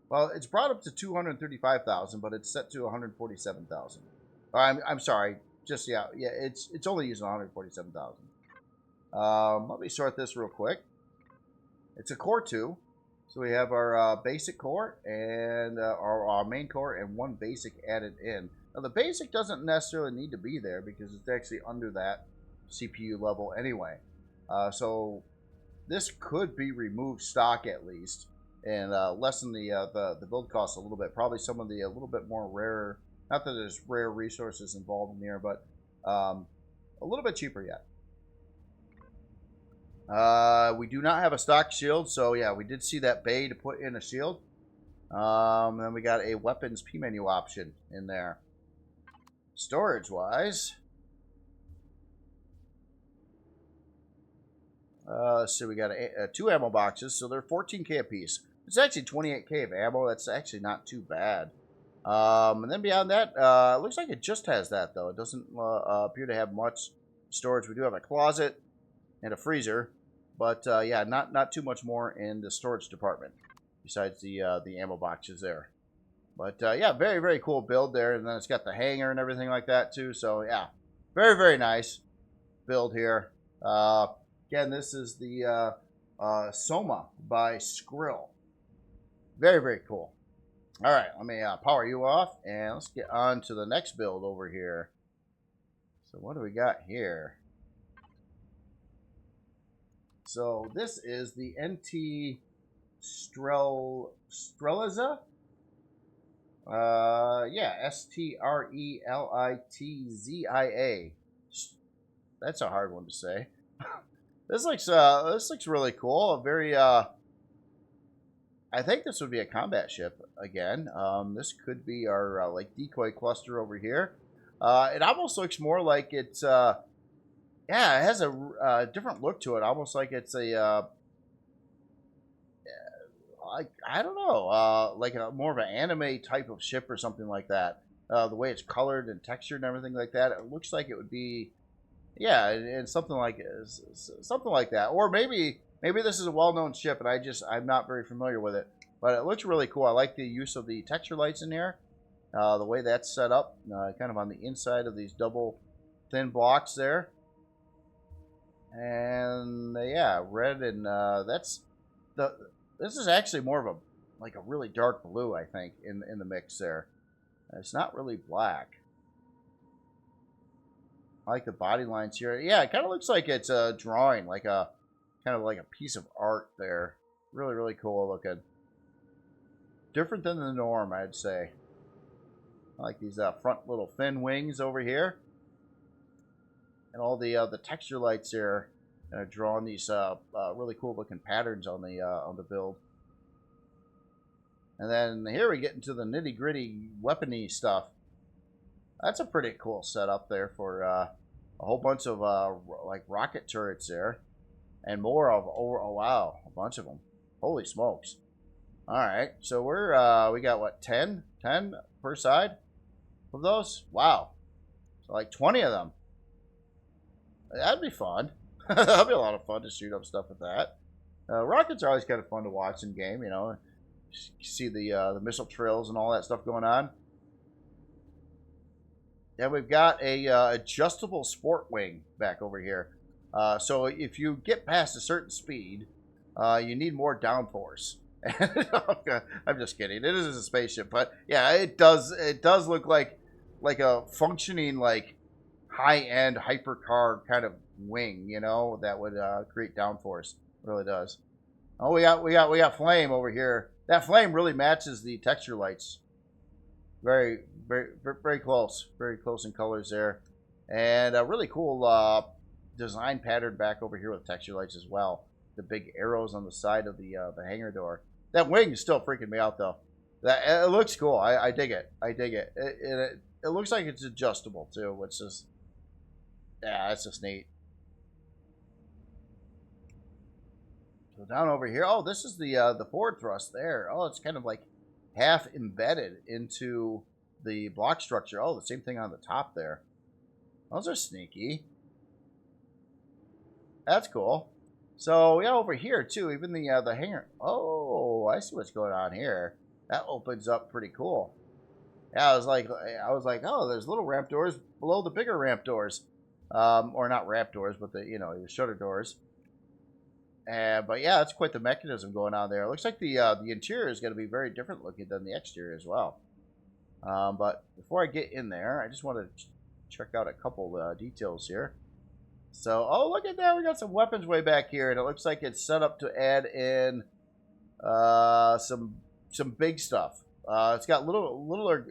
well, it's brought up to 235,000, but it's set to 147,000. I'm sorry. Just, yeah, it's only using 147,000. Let me sort this real quick. It's a core 2. So we have our basic core and our main core and 1 basic added in. Now the basic doesn't necessarily need to be there because it's actually under that CPU level anyway. So this could be removed stock at least and lessen the build cost a little bit. Probably some of the a little bit more rare, not that there's rare resources involved in here, but a little bit cheaper yet. We do not have a stock shield, so yeah, we did see that bay to put in a shield. Then we got a weapons P menu option in there. Storage wise, so we got 2 ammo boxes, so they're 14K a piece. It's actually 28K of ammo. That's actually not too bad. And then beyond that, it looks like it just has that though. It doesn't appear to have much storage. We do have a closet and a freezer, but yeah, not too much more in the storage department besides the ammo boxes there. But yeah, very, very cool build there. And then it's got the hanger and everything like that too. So yeah, very, very nice build here. Again, this is the Soma by Skrill. Very, very cool. All right, let me power you off, and let's get on to the next build over here. So what do we got here? So this is the NT Strillitizio. Yeah, Strelitizia. That's a hard one to say. This looks really cool. A very I think this would be a combat ship again. This could be our like decoy cluster over here. It almost looks more like it's yeah, it has a different look to it, almost like it's a I don't know, like a more of an anime type of ship or something like that. The way it's colored and textured and everything like that, it looks like it would be, yeah, and something like that. Or maybe this is a well-known ship, and I'm not very familiar with it. But it looks really cool. I like the use of the texture lights in here. The way that's set up, kind of on the inside of these double thin blocks there. And yeah, red and this is actually more of a like a really dark blue, I think, in the mix there. It's not really black. I like the body lines here. Yeah, it kind of looks like it's a drawing, like a kind of like a piece of art there. Really, really cool looking. Different than the norm, I'd say. I like these front little fin wings over here, and all the texture lights here, drawing these really cool looking patterns on the build. And then here we get into the nitty gritty weapony stuff. That's a pretty cool setup there for a whole bunch of like rocket turrets there, and more of oh wow, a bunch of them. Holy smokes! All right, so we got what 10 per side of those. Wow, so like 20 of them. That'd be fun. That'd be a lot of fun to shoot up stuff with that. Rockets are always kind of fun to watch in game, you know. You see the missile trails and all that stuff going on. And we've got a adjustable sport wing back over here. So if you get past a certain speed, you need more downforce. I'm just kidding. It is a spaceship, but yeah, it does look like a functioning like high-end hypercar kind of wing, you know, that would create downforce. It really does. Oh, we got flame over here. That flame really matches the texture lights. Very, very, very close. Very close in colors there. And a really cool design pattern back over here with texture lights as well. The big arrows on the side of the hangar door. That wing is still freaking me out, though. It looks cool. I dig it. I dig it. It looks like it's adjustable, too, which is... yeah, that's just neat. So down over here... oh, this is the forward thrust there. Oh, it's kind of like half embedded into the block structure. Oh, the same thing on the top there. Those are sneaky. That's cool. So yeah, over here too, even the hangar. Oh, I see what's going on here. That opens up pretty cool. Yeah, I was like, oh, there's little ramp doors below the bigger ramp doors, or not ramp doors, but the shutter doors. But yeah, that's quite the mechanism going on there. It looks like the interior is going to be very different looking than the exterior as well. But before I get in there, I just want to check out a couple details here. So, oh, look at that. We got some weapons way back here, and it looks like it's set up to add in some big stuff. It's got littler,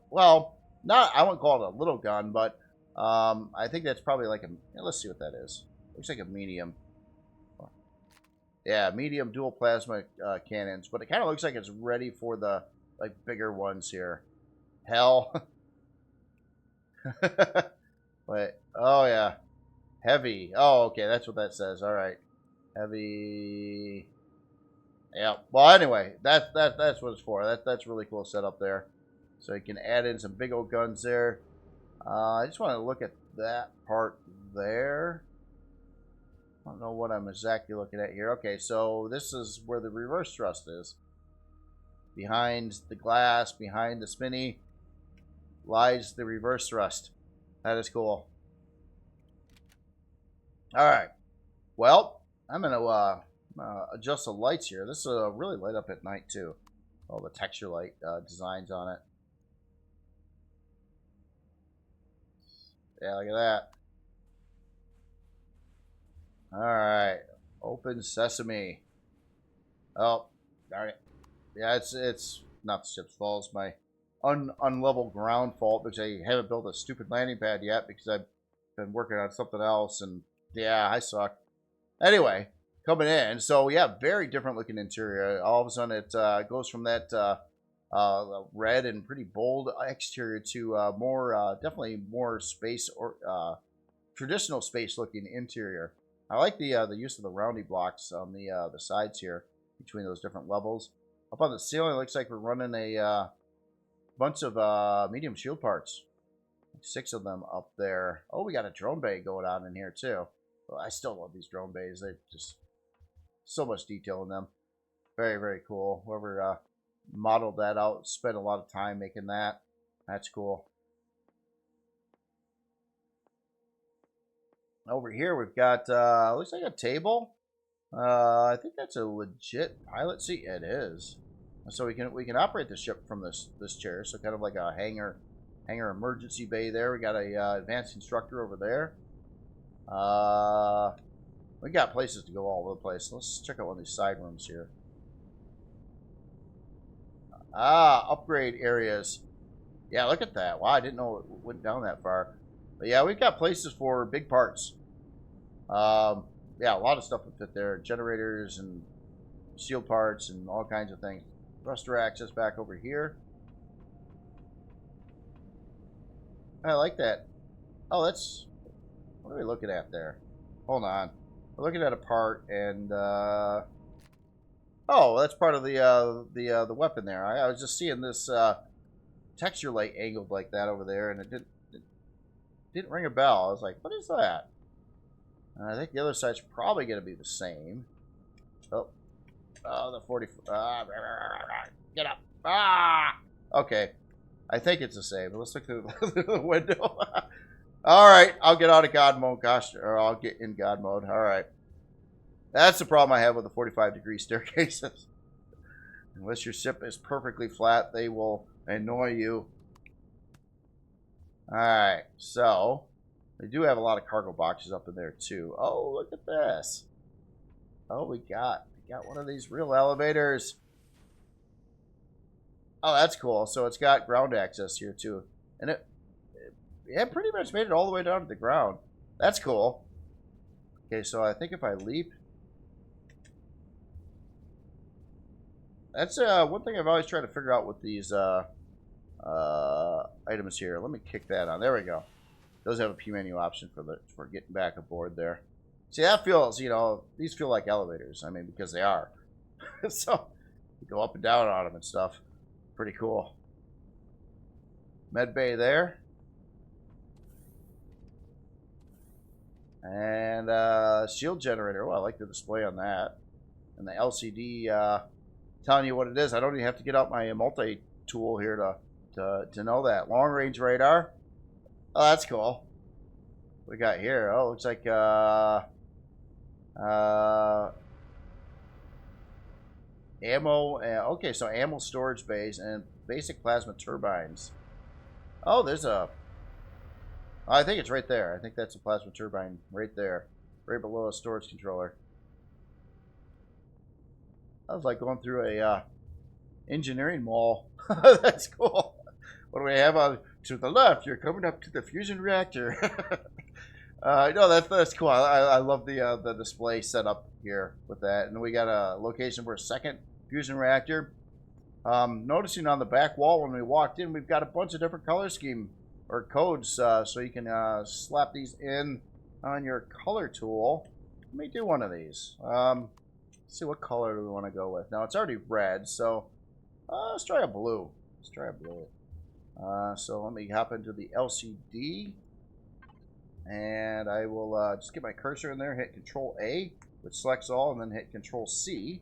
well, I wouldn't call it a little gun, but I think that's probably like let's see what that is. Looks like a medium. Yeah, medium dual plasma cannons, but it kind of looks like it's ready for the like bigger ones here. Hell. Wait, oh yeah. Heavy. Oh, okay, that's what that says. All right. Heavy. Yeah. Well, anyway, that's what it's for. That's really cool setup there. So you can add in some big old guns there. I just want to look at that part there. I don't know what I'm exactly looking at here. Okay, so this is where the reverse thrust is. Behind the glass, behind the spinny, lies the reverse thrust. That is cool. Alright. Well, I'm going to adjust the lights here. This is really light up at night, too. All the texture light designs on it. Yeah, look at that. Alright. Open sesame. Oh, darn it. Yeah, it's not the ship's fault. It's my unlevel ground fault because I haven't built a stupid landing pad yet because I've been working on something else. And yeah, I suck. Anyway, coming in. So yeah, very different looking interior. All of a sudden it goes from that red and pretty bold exterior to more, definitely more space or traditional space looking interior. I like the use of the roundy blocks on the sides here between those different levels. Up on the ceiling, it looks like we're running a bunch of medium shield parts. 6 of them up there. Oh, we got a drone bay going on in here too. Well, I still love these drone bays. They're just so much detail in them. Very, very cool. Whoever modeled that out spent a lot of time making that. That's cool. Over here we've got looks like a table. I think that's a legit pilot seat. It is. So we can operate the ship from this chair. So kind of like a hangar emergency bay there. We got a advanced instructor over there. We got places to go all over the place. Let's check out one of these side rooms here. Upgrade areas. Yeah, look at that. Wow, I didn't know it went down that far. But yeah, we've got places for big parts. Yeah, a lot of stuff would fit there. Generators and shield parts and all kinds of things. Thruster access back over here. I like that. Oh, that's... What are we looking at there? Hold on. We're looking at a part and... Oh, that's part of the weapon there. I was just seeing this texture light angled like that over there, and it didn't ring a bell. I was like, what is that? And I think the other side's probably going to be the same. Oh, the 40. Get up. Okay. I think it's the same. Let's look through the window. All right. I'll get out of God mode. Gosh, or I'll get in God mode. All right. That's the problem I have with the 45-degree staircases. Unless your ship is perfectly flat, they will annoy you. Alright, so we do have a lot of cargo boxes up in there too. Oh, look at this. Oh, we got one of these real elevators. Oh, that's cool. So it's got ground access here too. And it pretty much made it all the way down to the ground. That's cool. Okay, so I think if I leap, that's one thing I've always tried to figure out with these items here. Let me kick that on. There we go. Those have a P menu option for getting back aboard there. See, that feels, you know, these feel like elevators. I mean, because they are. So you go up and down on them and stuff. Pretty cool. Med bay there. And shield generator. Oh, I like the display on that. And the LCD telling you what it is. I don't even have to get out my multi-tool here to know that. Long range radar. Oh, that's cool. What we got here? Oh, looks like ammo. Okay, so ammo storage bays and basic plasma turbines. Oh, there's a... I think it's right there. I think that's a plasma turbine right there. Right below a storage controller. That was like going through a engineering mall. That's cool. What do we have to the left? You're coming up to the fusion reactor. No, that's cool. I love the display setup here with that. And we got a location for a second fusion reactor. Noticing on the back wall when we walked in, we've got a bunch of different color scheme or codes, so you can slap these in on your color tool. Let me do one of these. Let's see, what color do we want to go with? Now it's already red, so let's try a blue. So let me hop into the LCD. And I will just get my cursor in there, hit Control A, which selects all, and then hit Control C.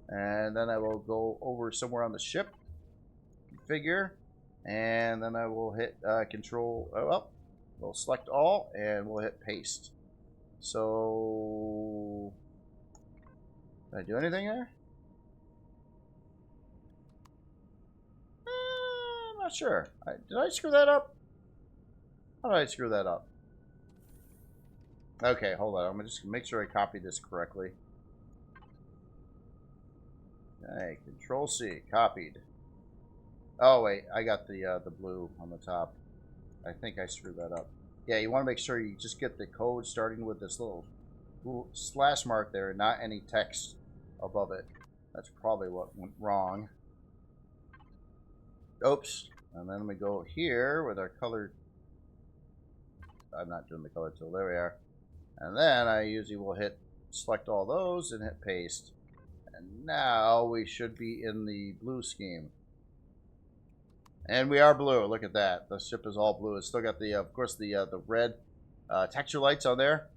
And then I will go over somewhere on the ship, configure, and then I will hit Control, we'll select all, and we'll hit paste. So, did I do anything there? I'm not sure. Did I screw that up? How did I screw that up? Okay, hold on. I'm going to just make sure I copied this correctly. Okay, Control C, copied. Oh wait, I got the blue on the top. I think I screwed that up. Yeah, you want to make sure you just get the code starting with this little slash mark there, and not any text above it. That's probably what went wrong. Oops. And then we go here with our color. I'm not doing the color tool. There we are. And then I usually will hit select all those and hit paste. And now we should be in the blue scheme. And we are blue. Look at that. The ship is all blue. It's still got the, of course, the red texture lights on there.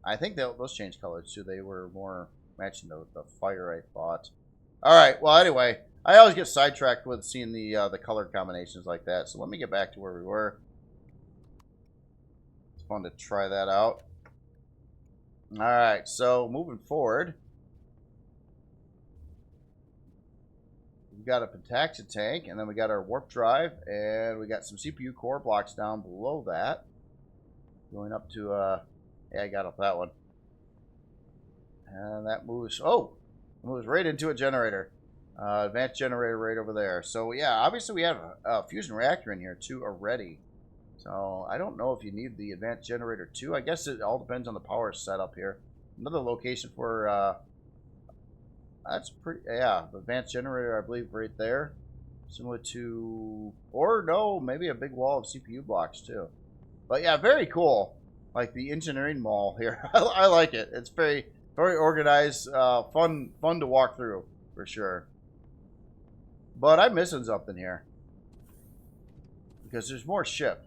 I think those changed colors too. They were more matching the fire, I thought. All right. Well, anyway, I always get sidetracked with seeing the color combinations like that. So let me get back to where we were. It's fun to try that out. All right. So moving forward. We've got a pentaxid tank, and then we got our warp drive, and we got some CPU core blocks down below that. Going up to, yeah, I got up that one. And that moves, moves right into a generator. Advanced generator right over there. So, yeah, obviously we have a fusion reactor in here, too, already. So, I don't know if you need the advanced generator, too. I guess it all depends on the power setup here. Another location for, that's pretty, yeah, the advanced generator, I believe, right there. Similar to, or no, maybe a big wall of CPU blocks, too. But yeah, very cool. Like the engineering mall here. I like it. It's very, very organized, fun to walk through, for sure. But I'm missing something here. Because there's more ship.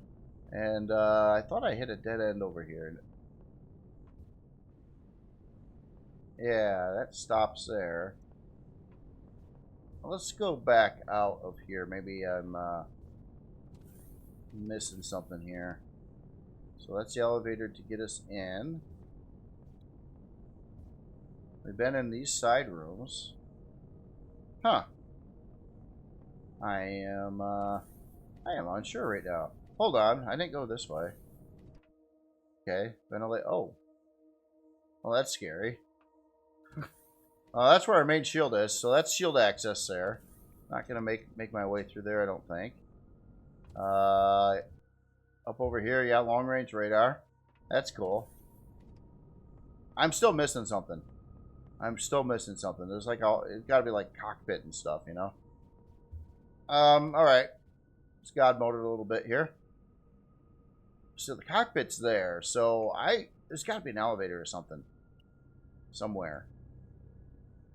And I thought I hit a dead end over here. Yeah, that stops there. Well, let's go back out of here. Maybe I'm missing something here. So that's the elevator to get us in. We've been in these side rooms. Huh. I am unsure right now. Hold on, I didn't go this way. Okay, ventilate. Oh. Well, that's scary. That's where our main shield is, so that's shield access there. Not gonna make my way through there, I don't think. Up over here, yeah, long range radar. That's cool. I'm still missing something. There's like it's gotta be like cockpit and stuff, you know. Alright. Let's God mode it a little bit here. So the cockpit's there, so there's gotta be an elevator or something. Somewhere.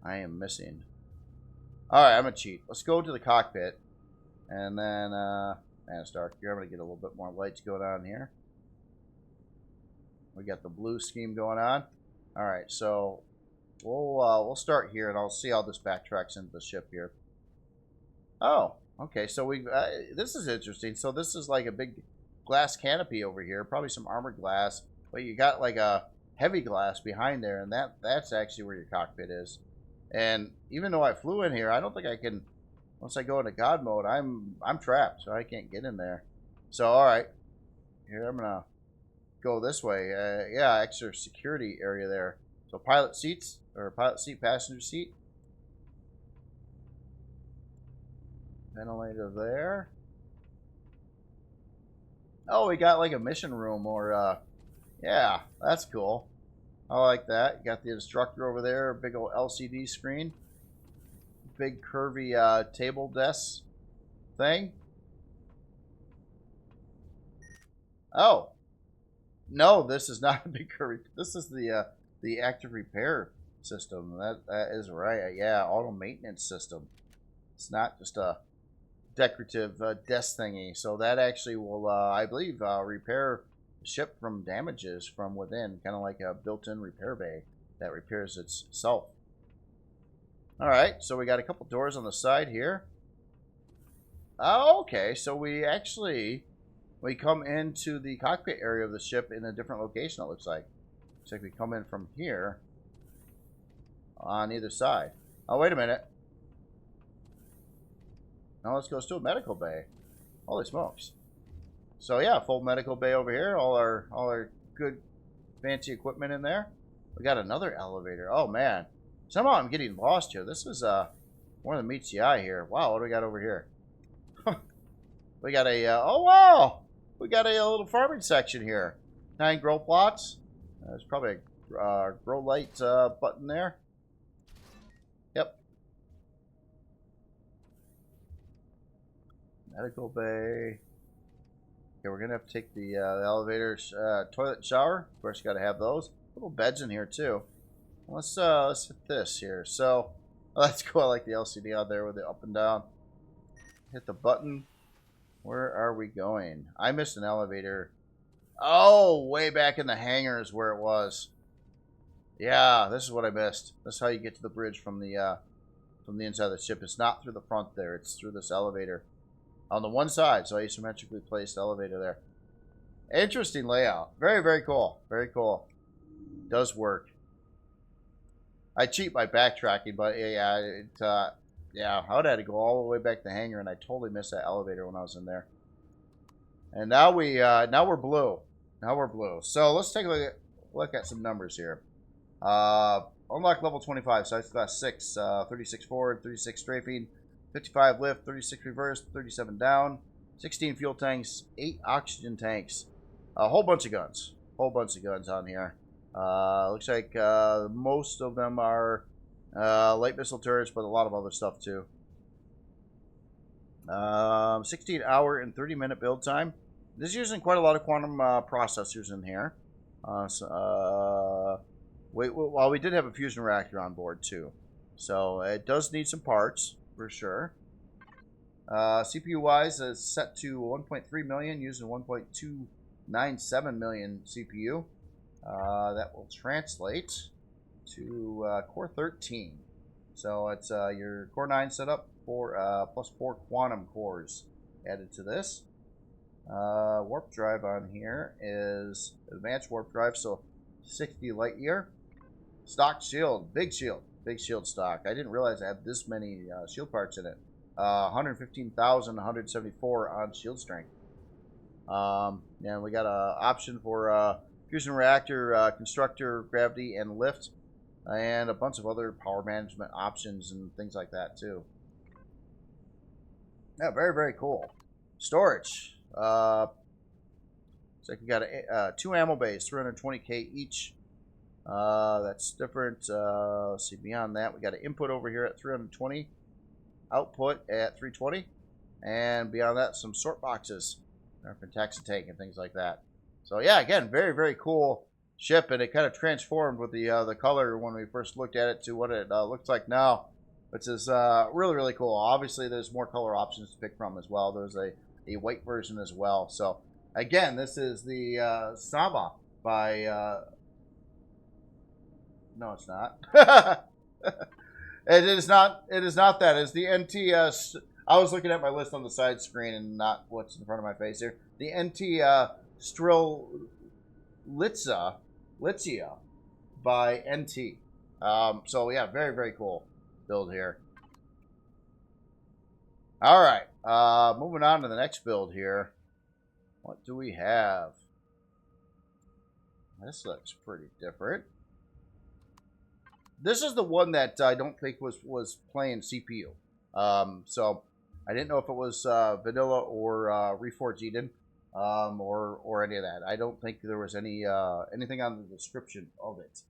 I am missing. Alright, I'm gonna cheat. Let's go to the cockpit. And then, man, it's dark here. I'm gonna get a little bit more lights going on here. We got the blue scheme going on. Alright, so we'll start here and I'll see how this backtracks into the ship here. Oh, okay, so this is interesting. So this is like a big glass canopy over here, probably some armored glass, but you got like a heavy glass behind there, and that's actually where your cockpit is. And even though I flew in here, I don't think I can. Once I go into God mode, I'm trapped, so I can't get in there. So all right, here I'm gonna go this way. Yeah, extra security area there. So pilot seats or pilot seat, passenger seat. Ventilator there. Oh, we got like a mission room, or yeah, that's cool. I like that. You got the instructor over there, big old LCD screen, big curvy table desk thing. Oh, no, this is not a big curvy. This is the active repair system. That is right. Yeah, auto maintenance system. It's not just a decorative desk thingy. So that actually will, I believe, repair ship from damages from within, kind of like a built-in repair bay that repairs itself. All right, so we got a couple doors on the side here. Oh, okay, so we come into the cockpit area of the ship in a different location, it looks like. Looks like we come in from here on either side. Oh, wait a minute. Now let's go to a medical bay. Holy smokes. So yeah, full medical bay over here. All our good fancy equipment in there. We got another elevator. Oh man. Somehow I'm getting lost here. This is more than meets the eye here. Wow, what do we got over here? We got a oh wow. We got a little farming section here. 9 grow plots. There's probably a grow light button there. Yep. Medical bay. Okay, we're gonna have to take the elevator, toilet, and shower. Of course, you got to have those. Little beds in here too. Let's hit this here. So that's cool. I like the LCD out there with the up and down. Hit the button. Where are we going? I missed an elevator. Oh, way back in the hangar is where it was. Yeah, this is what I missed. This is how you get to the bridge from the inside of the ship. It's not through the front there. It's through this elevator. On the one side, so asymmetrically placed elevator there. Interesting layout. Very, very cool. Very cool. Does work. I cheat by backtracking, but yeah, I would have to go all the way back to the hangar, and I totally missed that elevator when I was in there. And now we're blue. Now we're blue. So let's take a look at some numbers here. Unlock level 25, size class 6, 36 forward, 36 strafing, 55 lift, 36 reverse, 37 down, 16 fuel tanks, 8 oxygen tanks, a whole bunch of guns. Whole bunch of guns on here. Looks like most of them are light missile turrets, but a lot of other stuff too. 16 hour and 30-minute build time. This is using quite a lot of quantum processors in here. Well, we did have a fusion reactor on board too, so it does need some parts for sure. CPU wise is set to 1.3 million using 1.297 million CPU. That will translate to core 13. So it's your core 9 setup for plus 4 quantum cores added to this. Warp drive on here is advanced warp drive, so 60 light year. Stock shield, big shield stock. I didn't realize I had this many shield parts in it. 115,174 on shield strength. And we got an option for fusion reactor, constructor, gravity, and lift, and a bunch of other power management options and things like that too. Yeah, very, very cool. Storage. So we got 2 ammo bays, 320k each. That's different. Let's see, beyond that, we got an input over here at 320, output at 320, and beyond that, some sort boxes for taxi tank and things like that. So yeah, again, very, very cool ship, and it kind of transformed with the color when we first looked at it to what it looks like now, which is really, really cool. Obviously, there's more color options to pick from as well. There's a white version as well. So again, this is the Soma by no, it's not. It is not. It is not that. It's the NT. I was looking at my list on the side screen and not what's in front of my face here. The NT Strillitizio by NT. So yeah, very, very cool build here. All right, moving on to the next build here. What do we have? This looks pretty different. This is the one that I don't think was playing CPU. So I didn't know if it was vanilla or Reforge Eden, or any of that. I don't think there was any anything on the description of it.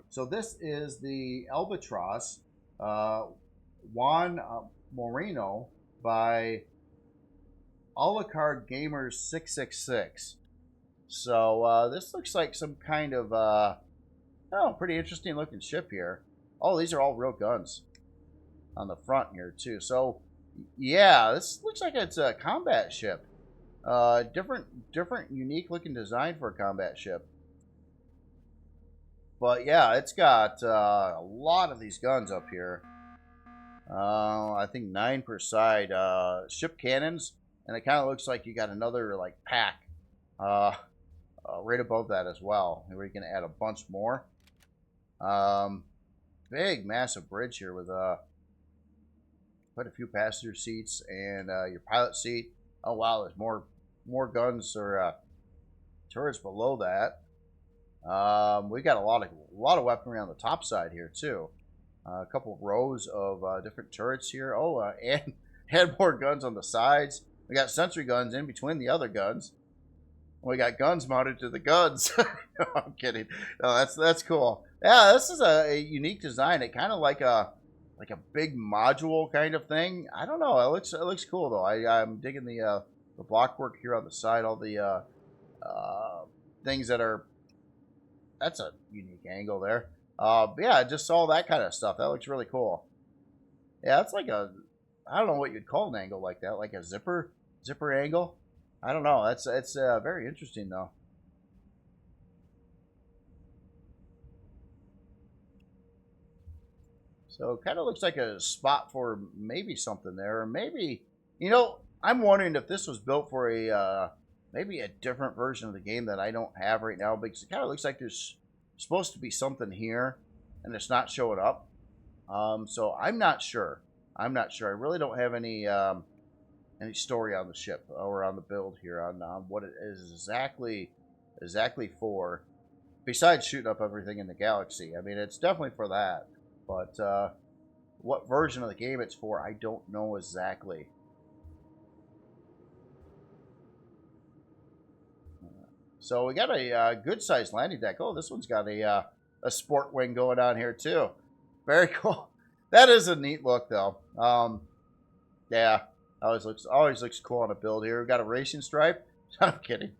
So this is the Albatross Juan Moreno by Alucard Gamers 666. So this looks like some kind of oh, pretty interesting looking ship here. Oh, these are all real guns on the front here too. So yeah, this looks like it's a combat ship. Different, unique looking design for a combat ship. But yeah, it's got a lot of these guns up here. I think 9 per side. Ship cannons, and it kind of looks like you got another like pack right above that as well, where you can add a bunch more. Big, massive bridge here with quite a few passenger seats and your pilot seat. Oh wow, there's more guns or turrets below that. We got a lot of weaponry on the top side here too. A couple of rows of different turrets here. Oh, and had more guns on the sides. We got sentry guns in between the other guns. We got guns mounted to the guns. No, I'm kidding. No, that's cool. Yeah, this is a unique design. It kind of like a big module kind of thing. I don't know. It looks cool though. I'm digging the block work here on the side. All the things that are. That's a unique angle there. Yeah, just all that kind of stuff. That looks really cool. Yeah, it's like I don't know what you'd call an angle like that, like a zipper angle. I don't know. It's very interesting though. So it kind of looks like a spot for maybe something there, or maybe I'm wondering if this was built for a maybe a different version of the game that I don't have right now, because it kind of looks like there's supposed to be something here and it's not showing up. So I'm not sure. I really don't have any story on the ship or on the build here on what it is exactly for, besides shooting up everything in the galaxy. I mean, it's definitely for that, but what version of the game it's for, I don't know exactly. So we got a good-sized landing deck. Oh, this one's got a sport wing going on here too. Very cool. That is a neat look, though. Yeah, always looks cool on a build here. We've got a racing stripe. I'm kidding.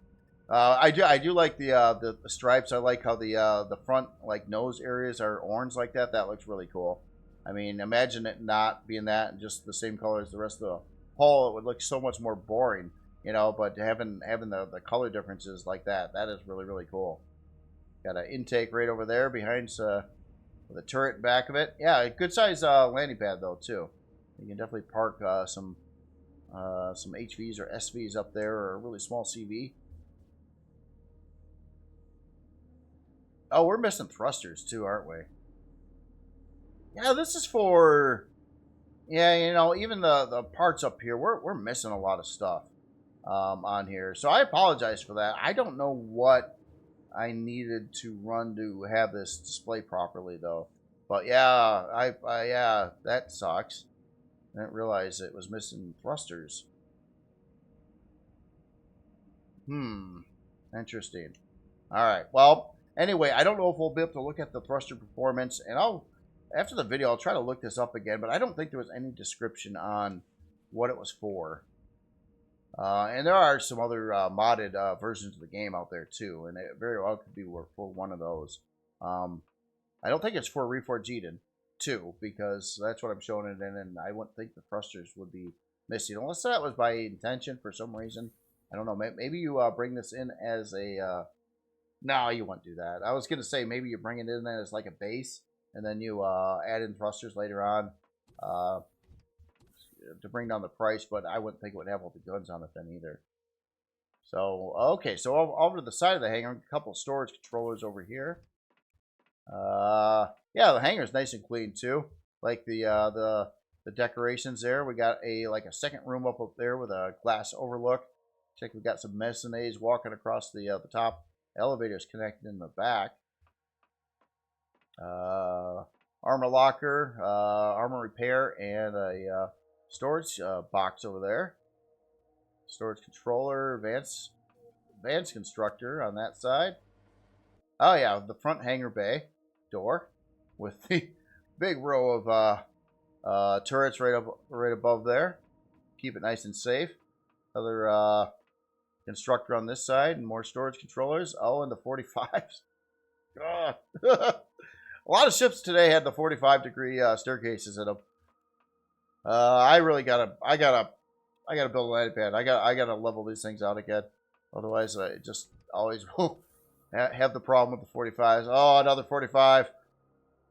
I do like the stripes. I like how the front like nose areas are orange like that. That looks really cool. I mean, imagine it not being that and just the same color as the rest of the hull. It would look so much more boring. But having the color differences like that is really cool. Got an intake right over there behind with a turret back of it. Yeah, a good size landing pad though too. You can definitely park some HVs or SVs up there, or a really small CV. Oh, we're missing thrusters too, aren't we? Yeah, this is for. Yeah, even the parts up here, we're missing a lot of stuff. On here, so I apologize for that. I don't know what I needed to run to have this display properly though, but yeah, yeah, that sucks. I didn't realize it was missing thrusters. Interesting. All right, well, anyway, I don't know if we'll be able to look at the thruster performance, and after the video I'll try to look this up again, but I don't think there was any description on what it was for. And there are some other modded versions of the game out there too, and it very well could be for one of those. I don't think it's for Reforge 2, because that's what I'm showing it in, and I wouldn't think the thrusters would be missing, unless that was by intention for some reason. I don't know. Maybe you bring this in as a... no, you won't do that. I was going to say maybe you bring it in as like a base, and then you add in thrusters later on. To bring down the price, but I wouldn't think it would have all the guns on it then either. So, okay, so over to the side of the hangar, a couple of storage controllers over here. Yeah, the hangar's nice and clean too. Like the decorations there. We got a second room up there with a glass overlook. Check, we got some mezzanines walking across the top. Elevators connected in the back. Armor locker, armor repair, and a storage box over there. Storage controller, advanced constructor on that side. Oh yeah, the front hangar bay door with the big row of turrets right above there. Keep it nice and safe. Other constructor on this side, and more storage controllers. Oh, and the 45s. A lot of ships today had the 45-degree staircases in them. I I gotta build a landing pad. I gotta level these things out again. Otherwise, I just always will have the problem with the 45s. Oh, another 45.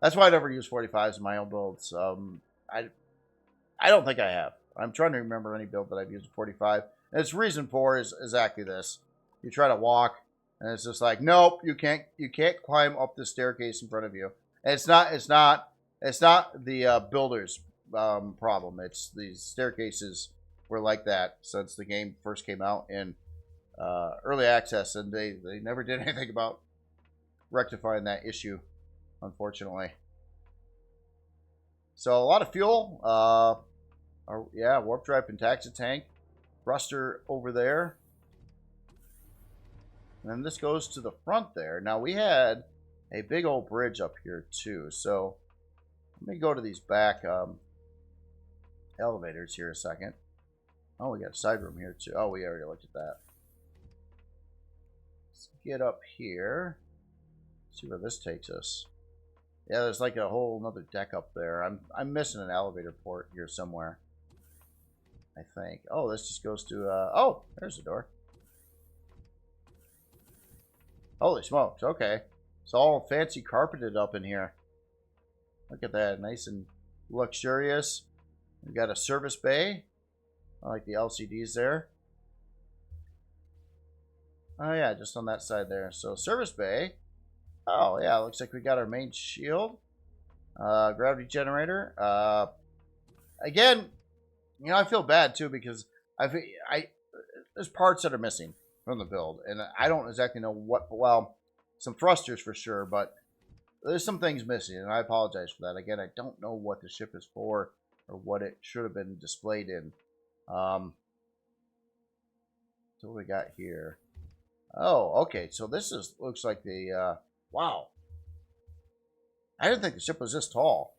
That's why I never use 45s in my own builds. I don't think I have. I'm trying to remember any build that I've used a 45. And its reason for is exactly this. You try to walk, and it's just like, nope, you can't climb up the staircase in front of you. And it's not the builder's problem. It's these staircases were like that since the game first came out in early access, and they never did anything about rectifying that issue, unfortunately. So a lot of fuel. Yeah, warp drive Pentaxa tank. Thruster over there. And then this goes to the front there. Now we had a big old bridge up here too. So let me go to these back elevators here a second. Oh, we got a side room here too. Oh, we already looked at that. Let's get up here. See where this takes us. Yeah, there's like a whole another deck up there. I'm missing an elevator port here somewhere, I think. Oh, this just goes to oh, there's the door. Holy smokes, okay. It's all fancy carpeted up in here. Look at that, nice and luxurious. We've got a service bay. I like the LCDs there. Oh yeah, just on that side there. So service bay. Oh yeah, looks like we got our main shield. Gravity generator. Again, you know, I feel bad too because there's parts that are missing from the build, and I don't exactly know what. Well, some thrusters for sure, but there's some things missing, and I apologize for that. Again, I don't know what the ship is for or what it should have been displayed in. So what we got here? Oh, okay. So this looks like the wow. I didn't think the ship was this tall.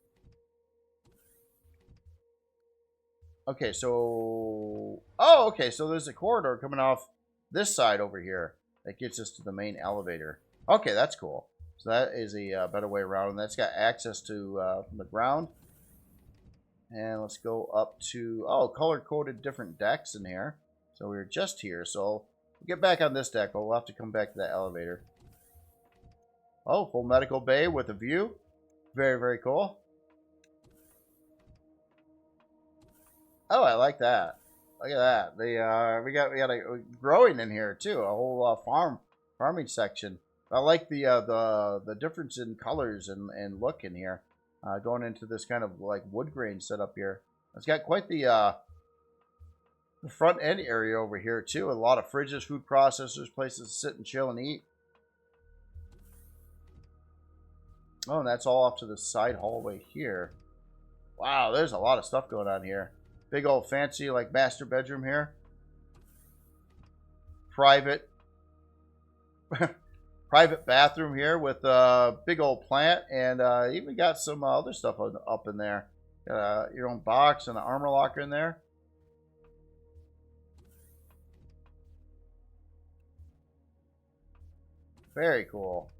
Okay, so okay, so there's a corridor coming off this side over here that gets us to the main elevator. Okay, that's cool. So that is a better way around, and that's got access to from the ground. And let's go up to color-coded different decks in here. So we're just here. So we'll get back on this deck, but we'll have to come back to that elevator. Oh, full medical bay with a view. Very, very cool. Oh, I like that. Look at that. We got a growing in here too. A whole farming section. I like the difference in colors and look in here. Going into this kind of like wood grain setup here. It's got quite the front end area over here too. A lot of fridges, food processors, places to sit and chill and eat. Oh, and that's all off to the side hallway here. Wow, there's a lot of stuff going on here. Big old fancy like master bedroom here. Private private bathroom here with a big old plant, and even got some other stuff up in there. Got your own box and an armor locker in there. Very cool.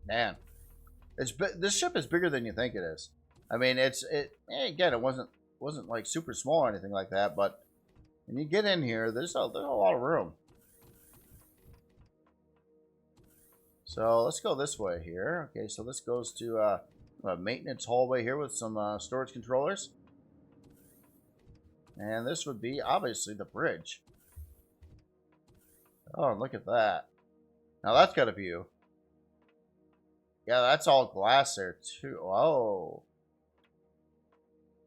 Man, this ship is bigger than you think it is. I mean, again, it wasn't like super small or anything like that, but when you get in here, there's a lot of room. So let's go this way here. Okay, so this goes to a maintenance hallway here with some storage controllers. And this would be obviously the bridge. Oh, look at that. Now that's got a view. Yeah, that's all glass there too. Oh.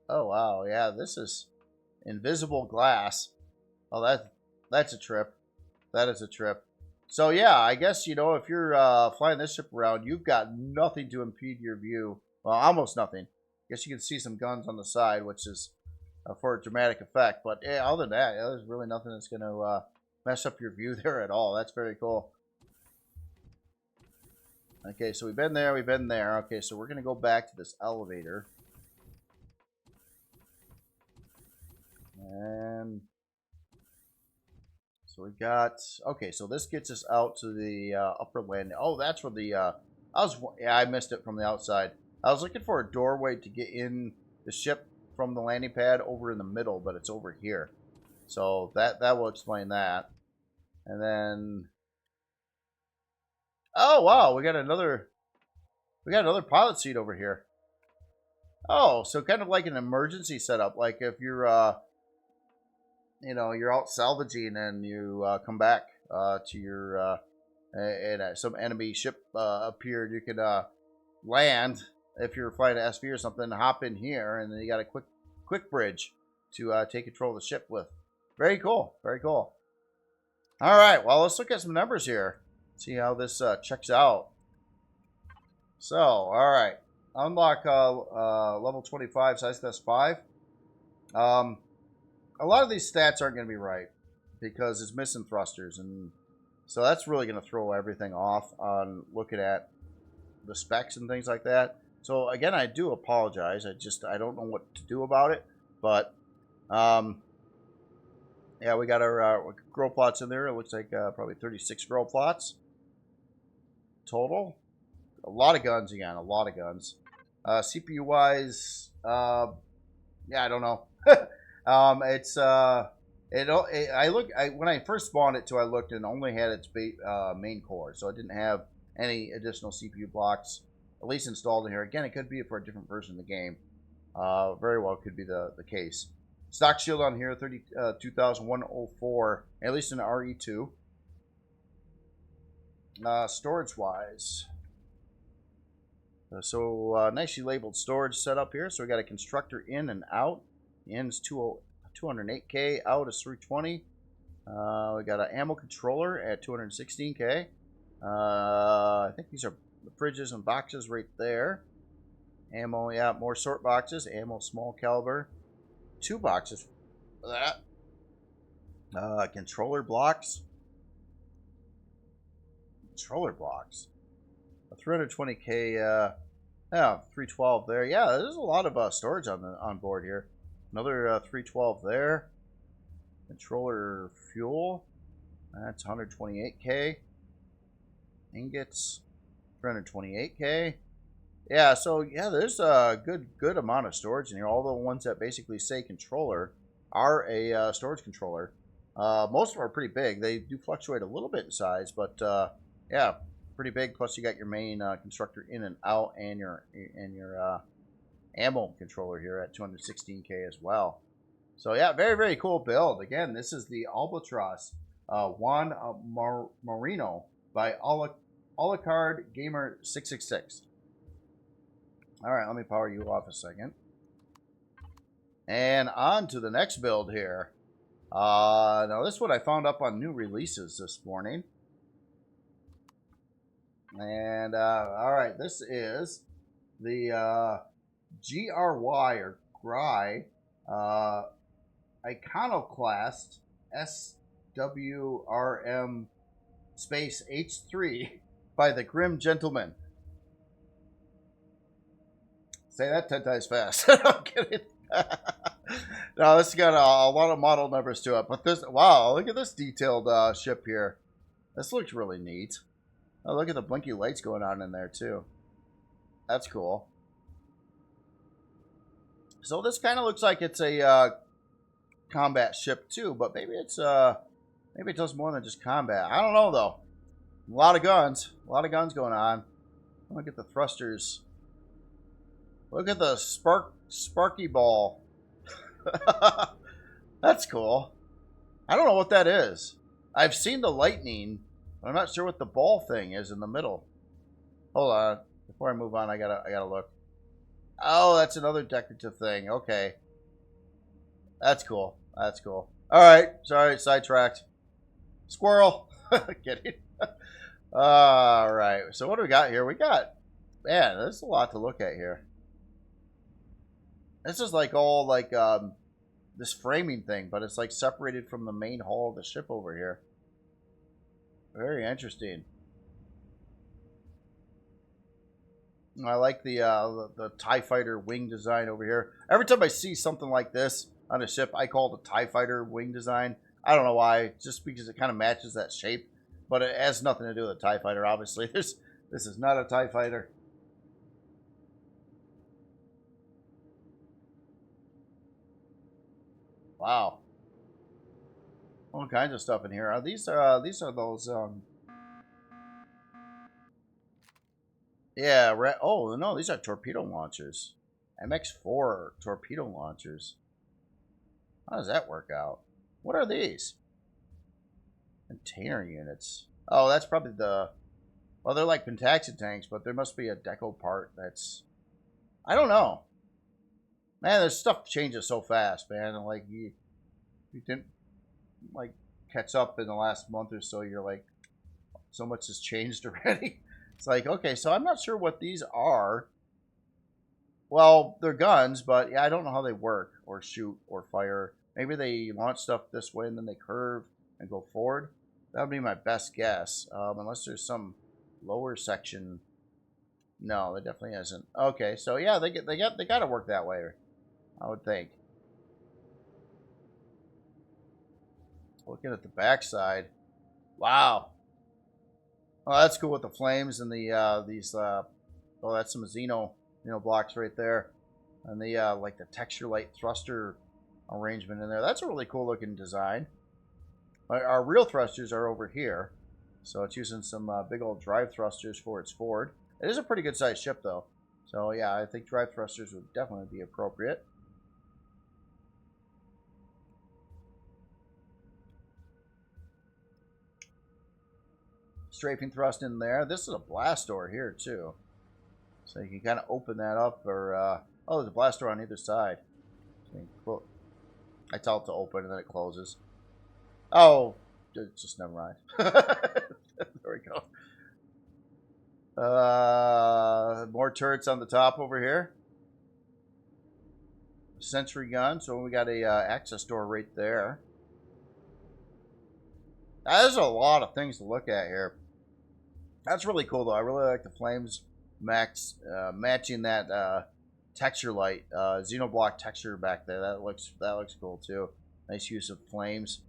Oh wow, yeah, this is invisible glass. Oh, that's a trip. That is a trip. So yeah, I guess, you know, if you're flying this ship around, you've got nothing to impede your view. Well, almost nothing. I guess you can see some guns on the side, which is for a dramatic effect. But yeah, other than that, yeah, there's really nothing that's going to mess up your view there at all. That's very cool. Okay, so we've been there, we've been there. Okay, so we're going to go back to this elevator. And so we've got, okay, so this gets us out to the upper landing. Oh, that's where the, yeah, I missed it from the outside. I was looking for a doorway to get in the ship from the landing pad over in the middle, but it's over here. So that will explain that. And then, oh wow, we got another pilot seat over here. Oh, so kind of like an emergency setup, like if you're you know, you're out salvaging and you come back to your and some enemy ship appeared, you could land if you're flying an SV or something, hop in here, and then you got a quick bridge to take control of the ship with. Very cool, very cool. All right, well, let's look at some numbers here. See how this checks out. So, all right, unlock level 25, size class 5. A lot of these stats aren't going to be right because it's missing thrusters, and so that's really going to throw everything off on looking at the specs and things like that. So again, I do apologize. I don't know what to do about it, but yeah, we got our grow plots in there. It looks like probably 36 grow plots total. A lot of guns again, a lot of guns. CPU wise, yeah, I don't know. It's when I first spawned it, I looked and only had its main core, so it didn't have any additional CPU blocks, at least installed in here. Again, it could be for a different version of the game. Very well could be the case. Stock shield on here, 32,104, at least in RE2. Storage wise, so nicely labeled storage setup here. So we got a constructor in and out. The in is 208K, out is 320. We got an ammo controller at 216K. I think these are the fridges and boxes right there. Ammo, yeah, more sort boxes. Ammo, small caliber. 2 boxes for that. Controller blocks. Controller blocks. A 320K, yeah, 312 there. Yeah, there's a lot of storage on board here. Another 312 there. Controller fuel. That's 128K. Ingots, 328K. Yeah, so yeah, there's a good amount of storage in here. All the ones that basically say controller are a storage controller. Most of them are pretty big. They do fluctuate a little bit in size, but yeah, pretty big. Plus, you got your main constructor in and out, and your ammo controller here at 216K as well. So yeah, very cool build. Again, this is the Albatross Juan Moreno by Alucard Gamer 666. All right, let me power you off a second. And on to the next build here. Now this one I found up on new releases this morning. And all right, this is the GRY or GRY Iconoclast SWRM space H3 by the Grim Gentleman. Say that 10 times fast. I'm kidding. No, this has got a lot of model numbers to it. But this, wow, look at this detailed ship here. This looks really neat. Oh, look at the blinky lights going on in there too. That's cool. So this kind of looks like it's a combat ship too, but maybe it's maybe it does more than just combat. I don't know though. A lot of guns going on. Look at the thrusters. Look at the sparky ball. That's cool. I don't know what that is. I've seen the lightning, but I'm not sure what the ball thing is in the middle. Hold on. Before I move on, I gotta look. Oh, that's another decorative thing. Okay. That's cool. That's cool. Alright. Sorry, sidetracked. Squirrel. Kidding. Alright. So what do we got here? We got, man, there's a lot to look at here. This is like all like this framing thing, but it's like separated from the main hull of the ship over here. Very interesting. I like the TIE Fighter wing design over here. Every time I see something like this on a ship, I call it a TIE Fighter wing design. I don't know why, just because it kind of matches that shape, but it has nothing to do with a TIE Fighter, obviously. This is not a TIE Fighter. Wow. All kinds of stuff in here. These are those yeah, oh no, these are torpedo launchers. MX4 torpedo launchers. How does that work out? What are these? Container units. Oh, that's probably the... Well, they're like Pentaxi tanks, but there must be a deco part that's... I don't know. Man, this stuff changes so fast, man. And like, you didn't, like, catch up in the last month or so. You're like, so much has changed already. It's like, okay, so I'm not sure what these are. Well, they're guns, but yeah, I don't know how they work or shoot or fire. Maybe they launch stuff this way and then they curve and go forward. That would be my best guess, unless there's some lower section. No, there definitely isn't. Okay, so yeah, they got to work that way, I would think. Looking at the backside, wow. Oh, that's cool with the flames and the oh, that's some Xeno blocks right there, and the like the texture light thruster arrangement in there. That's a really cool looking design. Our real thrusters are over here, so it's using some big old drive thrusters for its forward. It is a pretty good sized ship though, so yeah, I think drive thrusters would definitely be appropriate. Strafing thrust in there. This is a blast door here too, so you can kind of open that up, or oh, there's a blast door on either side. So I tell it to open and then it closes. Oh, just never mind. There we go. More turrets on the top over here. Sentry gun. So we got a access door right there. There's a lot of things to look at here. That's really cool though. I really like the flames matching that texture light, Xenoblock texture back there. That looks cool too. Nice use of flames.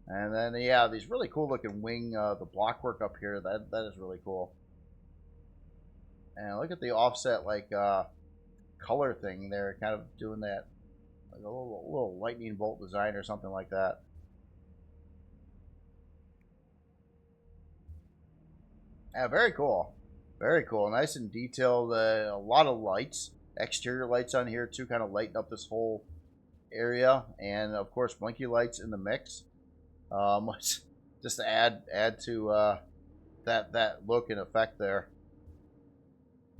And then yeah, these really cool looking wing, the block work up here. That is really cool. And look at the offset like color thing there, kind of doing that like a little lightning bolt design or something like that. Yeah, very cool. Very cool. Nice and detailed. A lot of lights. Exterior lights on here too, kind of lighten up this whole area. And of course, blinky lights in the mix. Just to add to that look and effect there.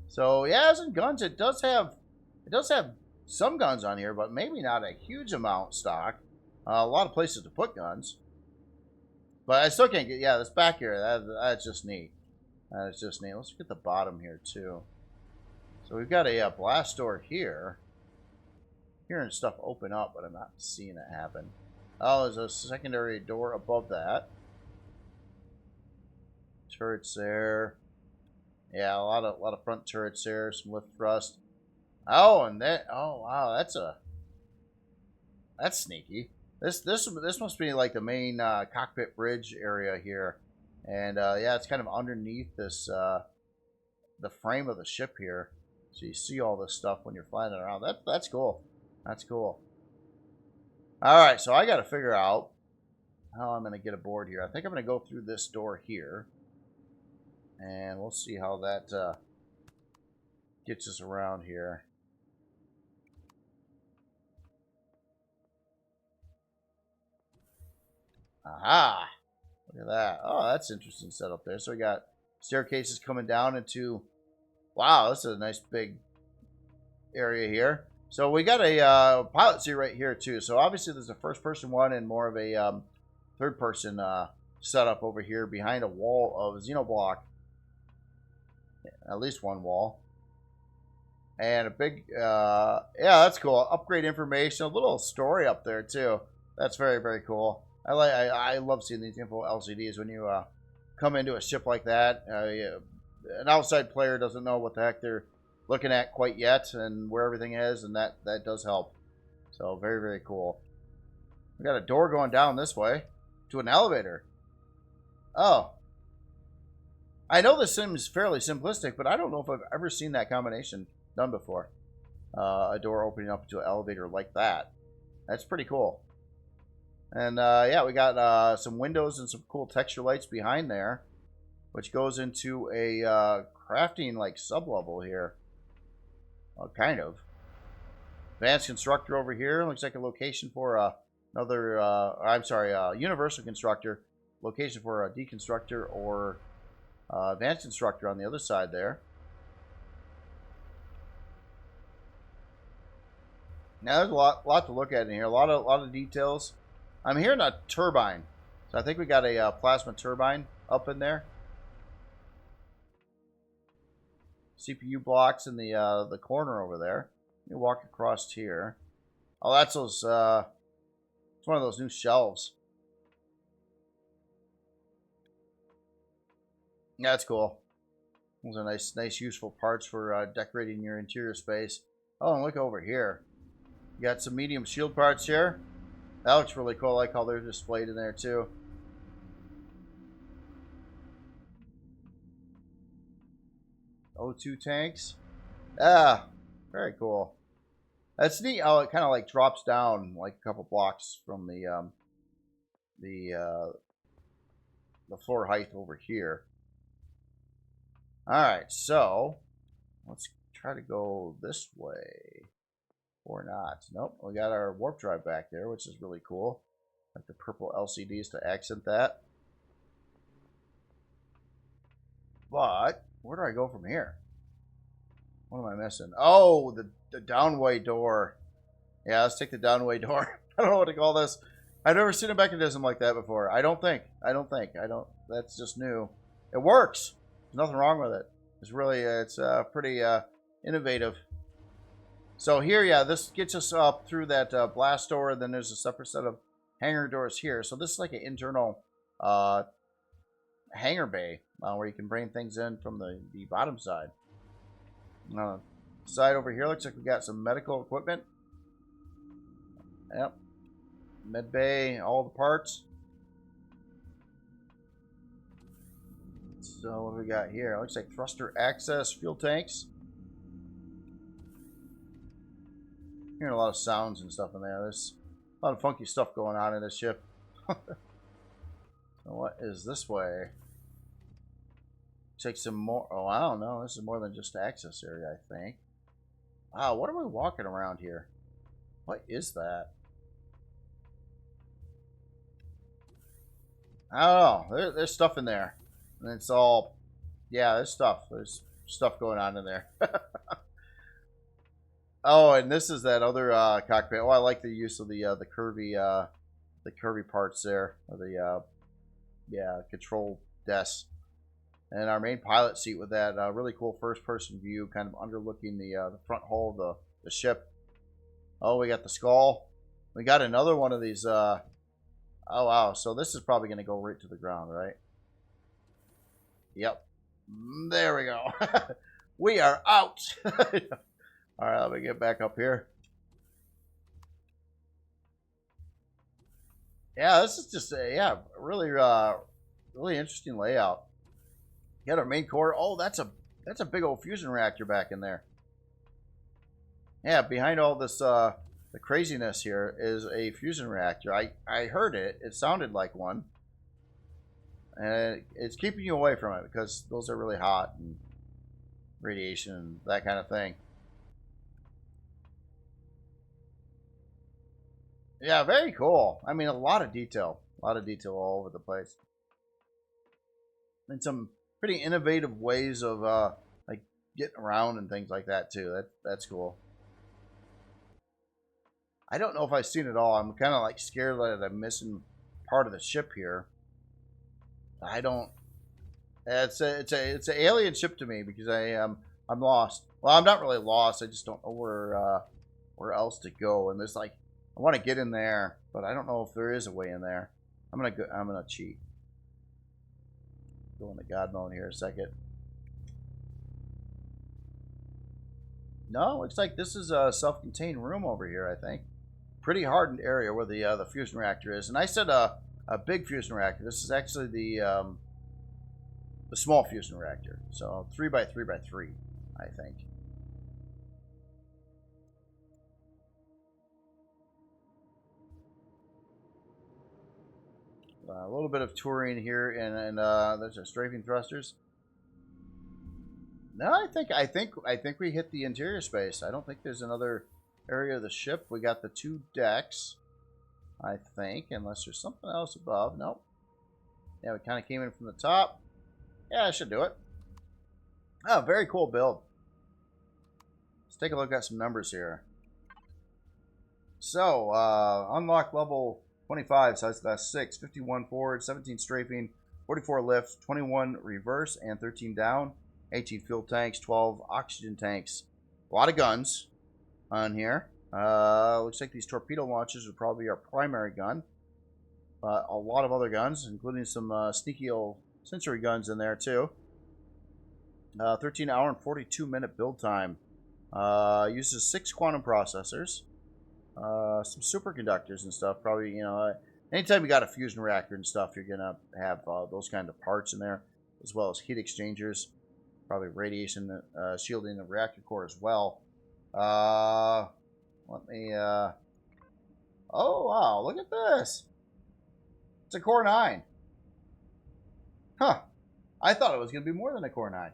So yeah, as in guns, it does have some guns on here, but maybe not a huge amount stock. A lot of places to put guns, but I still can't get. Yeah, this back here, that's just neat. That's just neat. Let's look at the bottom here too. So we've got a blast door here. Hearing stuff open up, but I'm not seeing it happen. Oh, there's a secondary door above that. Turrets there. Yeah, a lot of front turrets there. Some lift thrust. Oh, and that. Oh, wow, that's sneaky. This must be like the main cockpit bridge area here, and yeah, it's kind of underneath this the frame of the ship here, so you see all this stuff when you're flying it around. That's cool. That's cool. All right, so I got to figure out how I'm going to get aboard here. I think I'm going to go through this door here, and we'll see how that gets us around here. Aha! Look at that. Oh, that's interesting setup there. So we got staircases coming down into... Wow, this is a nice big area here. So we got a pilot seat right here too. So obviously there's a first-person one and more of a third-person setup over here behind a wall of Xenoblock. At least one wall. And a big, yeah, that's cool. Upgrade information, a little story up there too. That's very, very cool. I love seeing these info LCDs when you come into a ship like that. An outside player doesn't know what the heck they're looking at quite yet and where everything is, and that does help. So very, very cool. We got a door going down this way to an elevator. Oh, I know this seems fairly simplistic, but I don't know if I've ever seen that combination done before. A door opening up to an elevator like that. That's pretty cool. And yeah, we got some windows and some cool texture lights behind there, which goes into a crafting like sub-level here. Kind of. Advanced constructor over here. Looks like a location for another, I'm sorry, universal constructor. Location for a deconstructor or advanced constructor on the other side there. Now there's a lot to look at in here. A lot of details. I'm hearing a turbine, so I think we got a plasma turbine up in there. CPU blocks in the corner over there. Let me walk across here. Oh, that's those. It's one of those new shelves. Yeah, that's cool. Those are nice, useful parts for decorating your interior space. Oh, and look over here. You got some medium shield parts here. That looks really cool. I like how they're displayed in there too. O2 tanks. Ah, very cool. That's neat how it kind of like drops down like a couple blocks from the floor height over here. All right, so let's try to go this way. Or not. Nope, we got our warp drive back there, which is really cool. Like the purple LCDs to accent that. But where do I go from here? What am I missing? Oh, the downway door. Yeah, let's take the downway door. I don't know what to call this. I've never seen a mechanism like that before. I don't think. That's just new. It works. There's nothing wrong with it. It's really, it's pretty innovative. So here, yeah, this gets us up through that blast door, and then there's a separate set of hangar doors here. So this is like an internal hangar bay where you can bring things in from the bottom side. Side over here looks like we got some medical equipment. Yep. Med bay, all the parts. So what do we got here? Looks like thruster access fuel tanks. Hearing a lot of sounds and stuff in there. There's a lot of funky stuff going on in this ship. So what is this way? Take some more. Oh, I don't know. This is more than just access area, I think. Wow, what are we walking around here? What is that? I don't know. There's stuff in there. And it's all, yeah, there's stuff. There's stuff going on in there. Oh, and this is that other cockpit. Oh, I like the use of the curvy parts there, or the yeah, control desk, and our main pilot seat with that really cool first-person view, kind of underlooking the front hull of the ship. Oh, we got the skull. We got another one of these. Oh wow! So this is probably going to go right to the ground, right? Yep. There we go. We are out. All right, let me get back up here. Yeah, this is just a really really interesting layout. You got our main core. Oh, that's a big old fusion reactor back in there. Yeah, behind all this the craziness here is a fusion reactor. I heard it. It sounded like one. And it's keeping you away from it because those are really hot and radiation and that kind of thing. Yeah, very cool. I mean, a lot of detail all over the place, and some pretty innovative ways of like getting around and things like that too. That's cool. I don't know if I've seen it all. I'm kind of like scared that I'm missing part of the ship here. I don't. It's an alien ship to me because I'm lost. Well, I'm not really lost. I just don't know where else to go. And there's like, I want to get in there, but I don't know if there is a way in there. I'm gonna cheat. Go into God mode here a second. No, looks like this is a self-contained room over here. I think pretty hardened area where the fusion reactor is. And I said a big fusion reactor. This is actually the small fusion reactor. So 3x3x3, I think. A little bit of touring here, and there's our strafing thrusters. No, I think we hit the interior space. I don't think there's another area of the ship. We got the 2 decks, I think, unless there's something else above. Nope. Yeah, we kind of came in from the top. Yeah, I should do it. Oh, very cool build. Let's take a look at some numbers here. So, unlock level 25, size class 6, 51 forward, 17 strafing, 44 lift, 21 reverse, and 13 down. 18 fuel tanks, 12 oxygen tanks. A lot of guns on here. Looks like these torpedo launchers would probably be our primary gun. A lot of other guns, including some sneaky old sensory guns in there too. 13 hour and 42 minute build time. Uses 6 quantum processors. Some superconductors and stuff. Probably, you know, anytime you got a fusion reactor and stuff, you're going to have those kind of parts in there, as well as heat exchangers. Probably radiation shielding the reactor core as well. Let me... oh, wow. Look at this. It's a Core 9. Huh. I thought it was going to be more than a Core 9.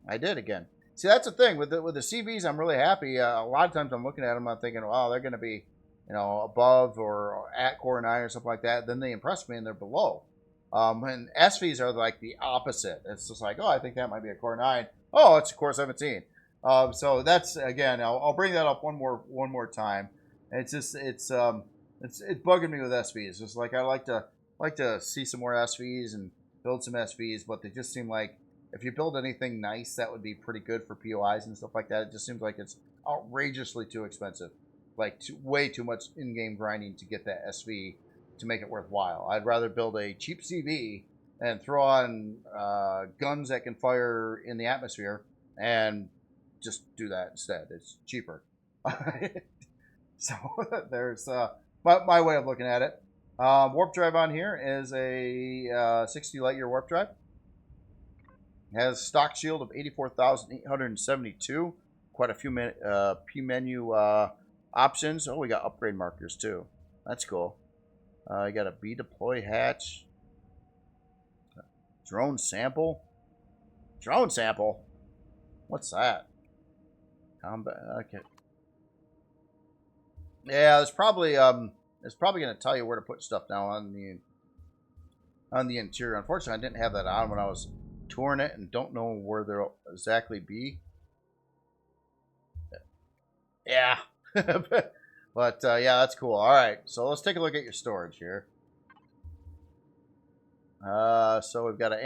I did again. See, that's the thing. With the CVs, I'm really happy. A lot of times I'm looking at them, I'm thinking, wow, they're going to be, you know, above or at Core 9 or something like that. Then they impress me and they're below. And SVs are like the opposite. It's just like, oh, I think that might be a Core 9. Oh, it's a Core 17. So that's, again, I'll bring that up one more time. It's just it's bugging me with SVs. It's just like I like to see some more SVs and build some SVs, but they just seem like if you build anything nice, that would be pretty good for POIs and stuff like that. It just seems like it's outrageously too expensive, like way too much in-game grinding to get that SV to make it worthwhile. I'd rather build a cheap CV and throw on guns that can fire in the atmosphere and just do that instead. It's cheaper. So there's my way of looking at it. Warp drive on here is a 60 light year warp drive. Has stock shield of 84,872. Quite a few P menu options. Oh, we got upgrade markers too. That's cool. You got a B deploy hatch. Drone sample. Drone sample? What's that? Combat. Okay. Yeah, it's probably going to tell you where to put stuff now on the interior. Unfortunately, I didn't have that on when I was touring it and don't know where they'll exactly be. Yeah. But yeah, that's cool. All right, so let's take a look at your storage here. So we've got a 2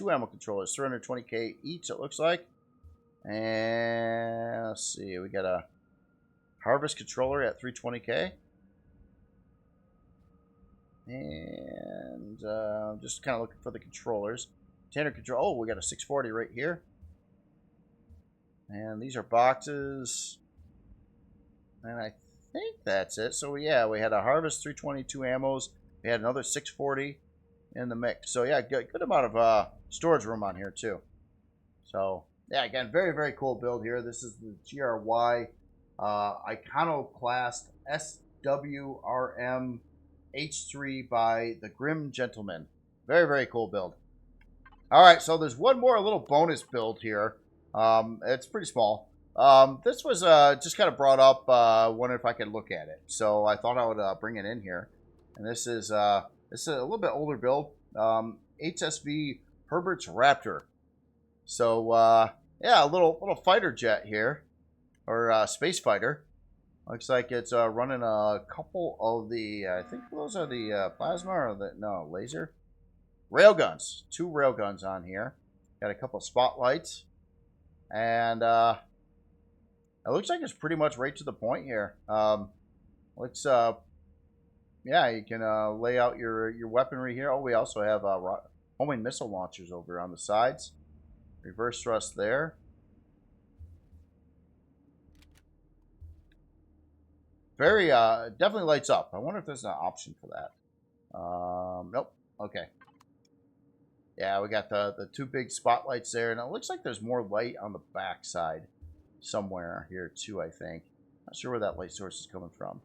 ammo controllers, 320k each, it looks like. And let's see, we got a harvest controller at 320k. And just kind of looking for the controllers. Standard control. Oh, we got a 640 right here. And these are boxes. And I think that's it. So yeah, we had a harvest 322 ammos. We had another 640 in the mix. So yeah, good amount of storage room on here too. So yeah, again, very, very cool build here. This is the GRY Iconoclast SWRM H3 by the Grim Gentleman. Very, very cool build. All right, so there's one more little bonus build here. It's pretty small. This was just kind of brought up, wondering if I could look at it. So I thought I would bring it in here. And this is a little bit older build. HSV Herbert's Raptor. So yeah, a little fighter jet here, or space fighter. Looks like it's running a couple of the, I think those are the plasma or the, no, laser. Railguns. 2 railguns on here. Got a couple of spotlights. And it looks like it's pretty much right to the point here. Looks, yeah, you can lay out your weaponry here. Oh, we also have homing missile launchers over on the sides. Reverse thrust there. Very, definitely lights up. I wonder if there's an option for that. Nope. Okay. Yeah, we got the 2 big spotlights there, and it looks like there's more light on the back side somewhere here too, I think. Not sure where that light source is coming from.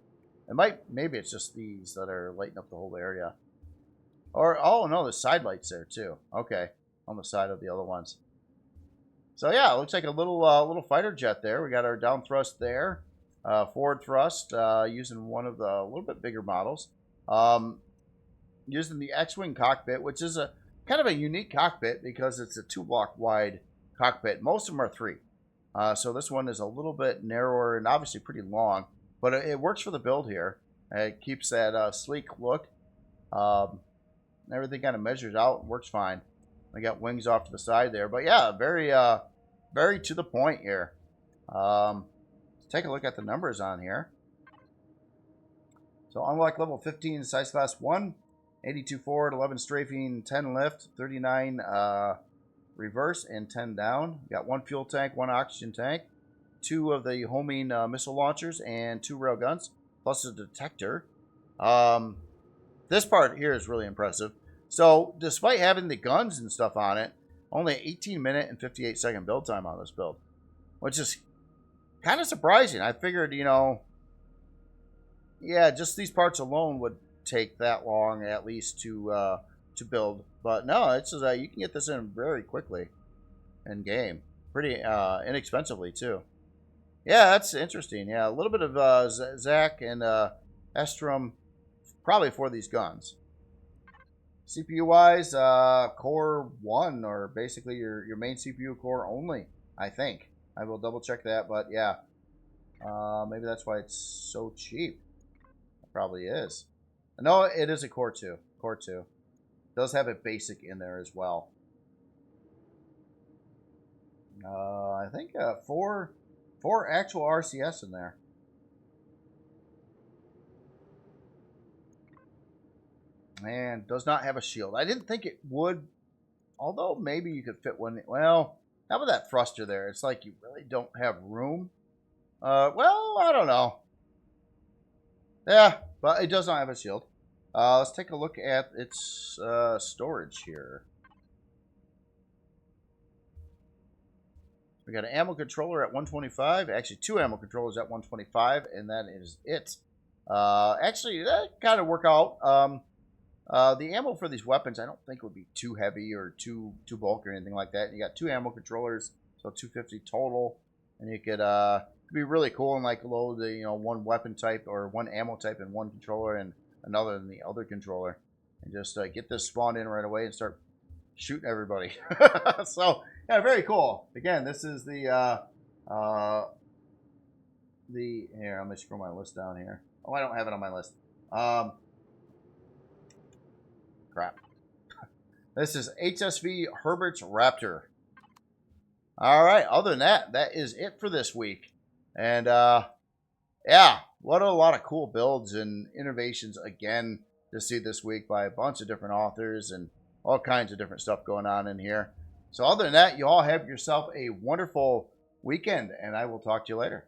Maybe it's just these that are lighting up the whole area. Or, oh no, the side lights there too. Okay, on the side of the other ones. So yeah, it looks like a little fighter jet there. We got our down thrust there, forward thrust using one of the little bit bigger models, using the X-wing cockpit, which is a kind of a unique cockpit because it's a 2-block wide cockpit. Most of them are 3, so this one is a little bit narrower and obviously pretty long, but it works for the build here. It keeps that sleek look. Everything kind of measures out and works fine. I got wings off to the side there, but yeah, very to the point here. Let's take a look at the numbers on here. So unlock level 15, size class 1, 82 forward, 11 strafing, 10 lift, 39 reverse, and 10 down. Got 1 fuel tank, 1 oxygen tank, 2 of the homing missile launchers, and 2 rail guns, plus a detector. This part here is really impressive. So, despite having the guns and stuff on it, only 18-minute and 58-second build time on this build, which is kind of surprising. I figured, you know, yeah, just these parts alone would take that long at least to build. But no, it's you can get this in very quickly in game, pretty inexpensively too. Yeah, that's interesting. Yeah, a little bit of Zach and Estrom probably for these guns. CPU-wise, core 1, or basically your main CPU core only, I think. I will double-check that, but yeah. Maybe that's why it's so cheap. It probably is. No, it is a core 2. Core 2. It does have a basic in there as well. I think 4 actual RCS in there. And does not have a shield. I didn't think it would, although maybe you could fit one. Well, how about that thruster there? It's like you really don't have room. Well, I don't know. Yeah, but it does not have a shield. Let's take a look at its storage here. We got an ammo controller at 125. Actually, 2 ammo controllers at 125, and that is it. Actually, that kind of work out. The ammo for these weapons, I don't think would be too heavy or too bulky or anything like that. You got 2 ammo controllers, so 250 total, and you could be really cool and like load the 1 weapon type or 1 ammo type in 1 controller and another in the other controller, and just get this spawned in right away and start shooting everybody. So yeah, very cool. Again, this is the here. Let me scroll my list down here. Oh, I don't have it on my list. Crap. This is HSV Herbert's Raptor. All right. Other than that, that is it for this week. And yeah, what a lot of cool builds and innovations again to see this week by a bunch of different authors and all kinds of different stuff going on in here. So other than that, you all have yourself a wonderful weekend, and I will talk to you later.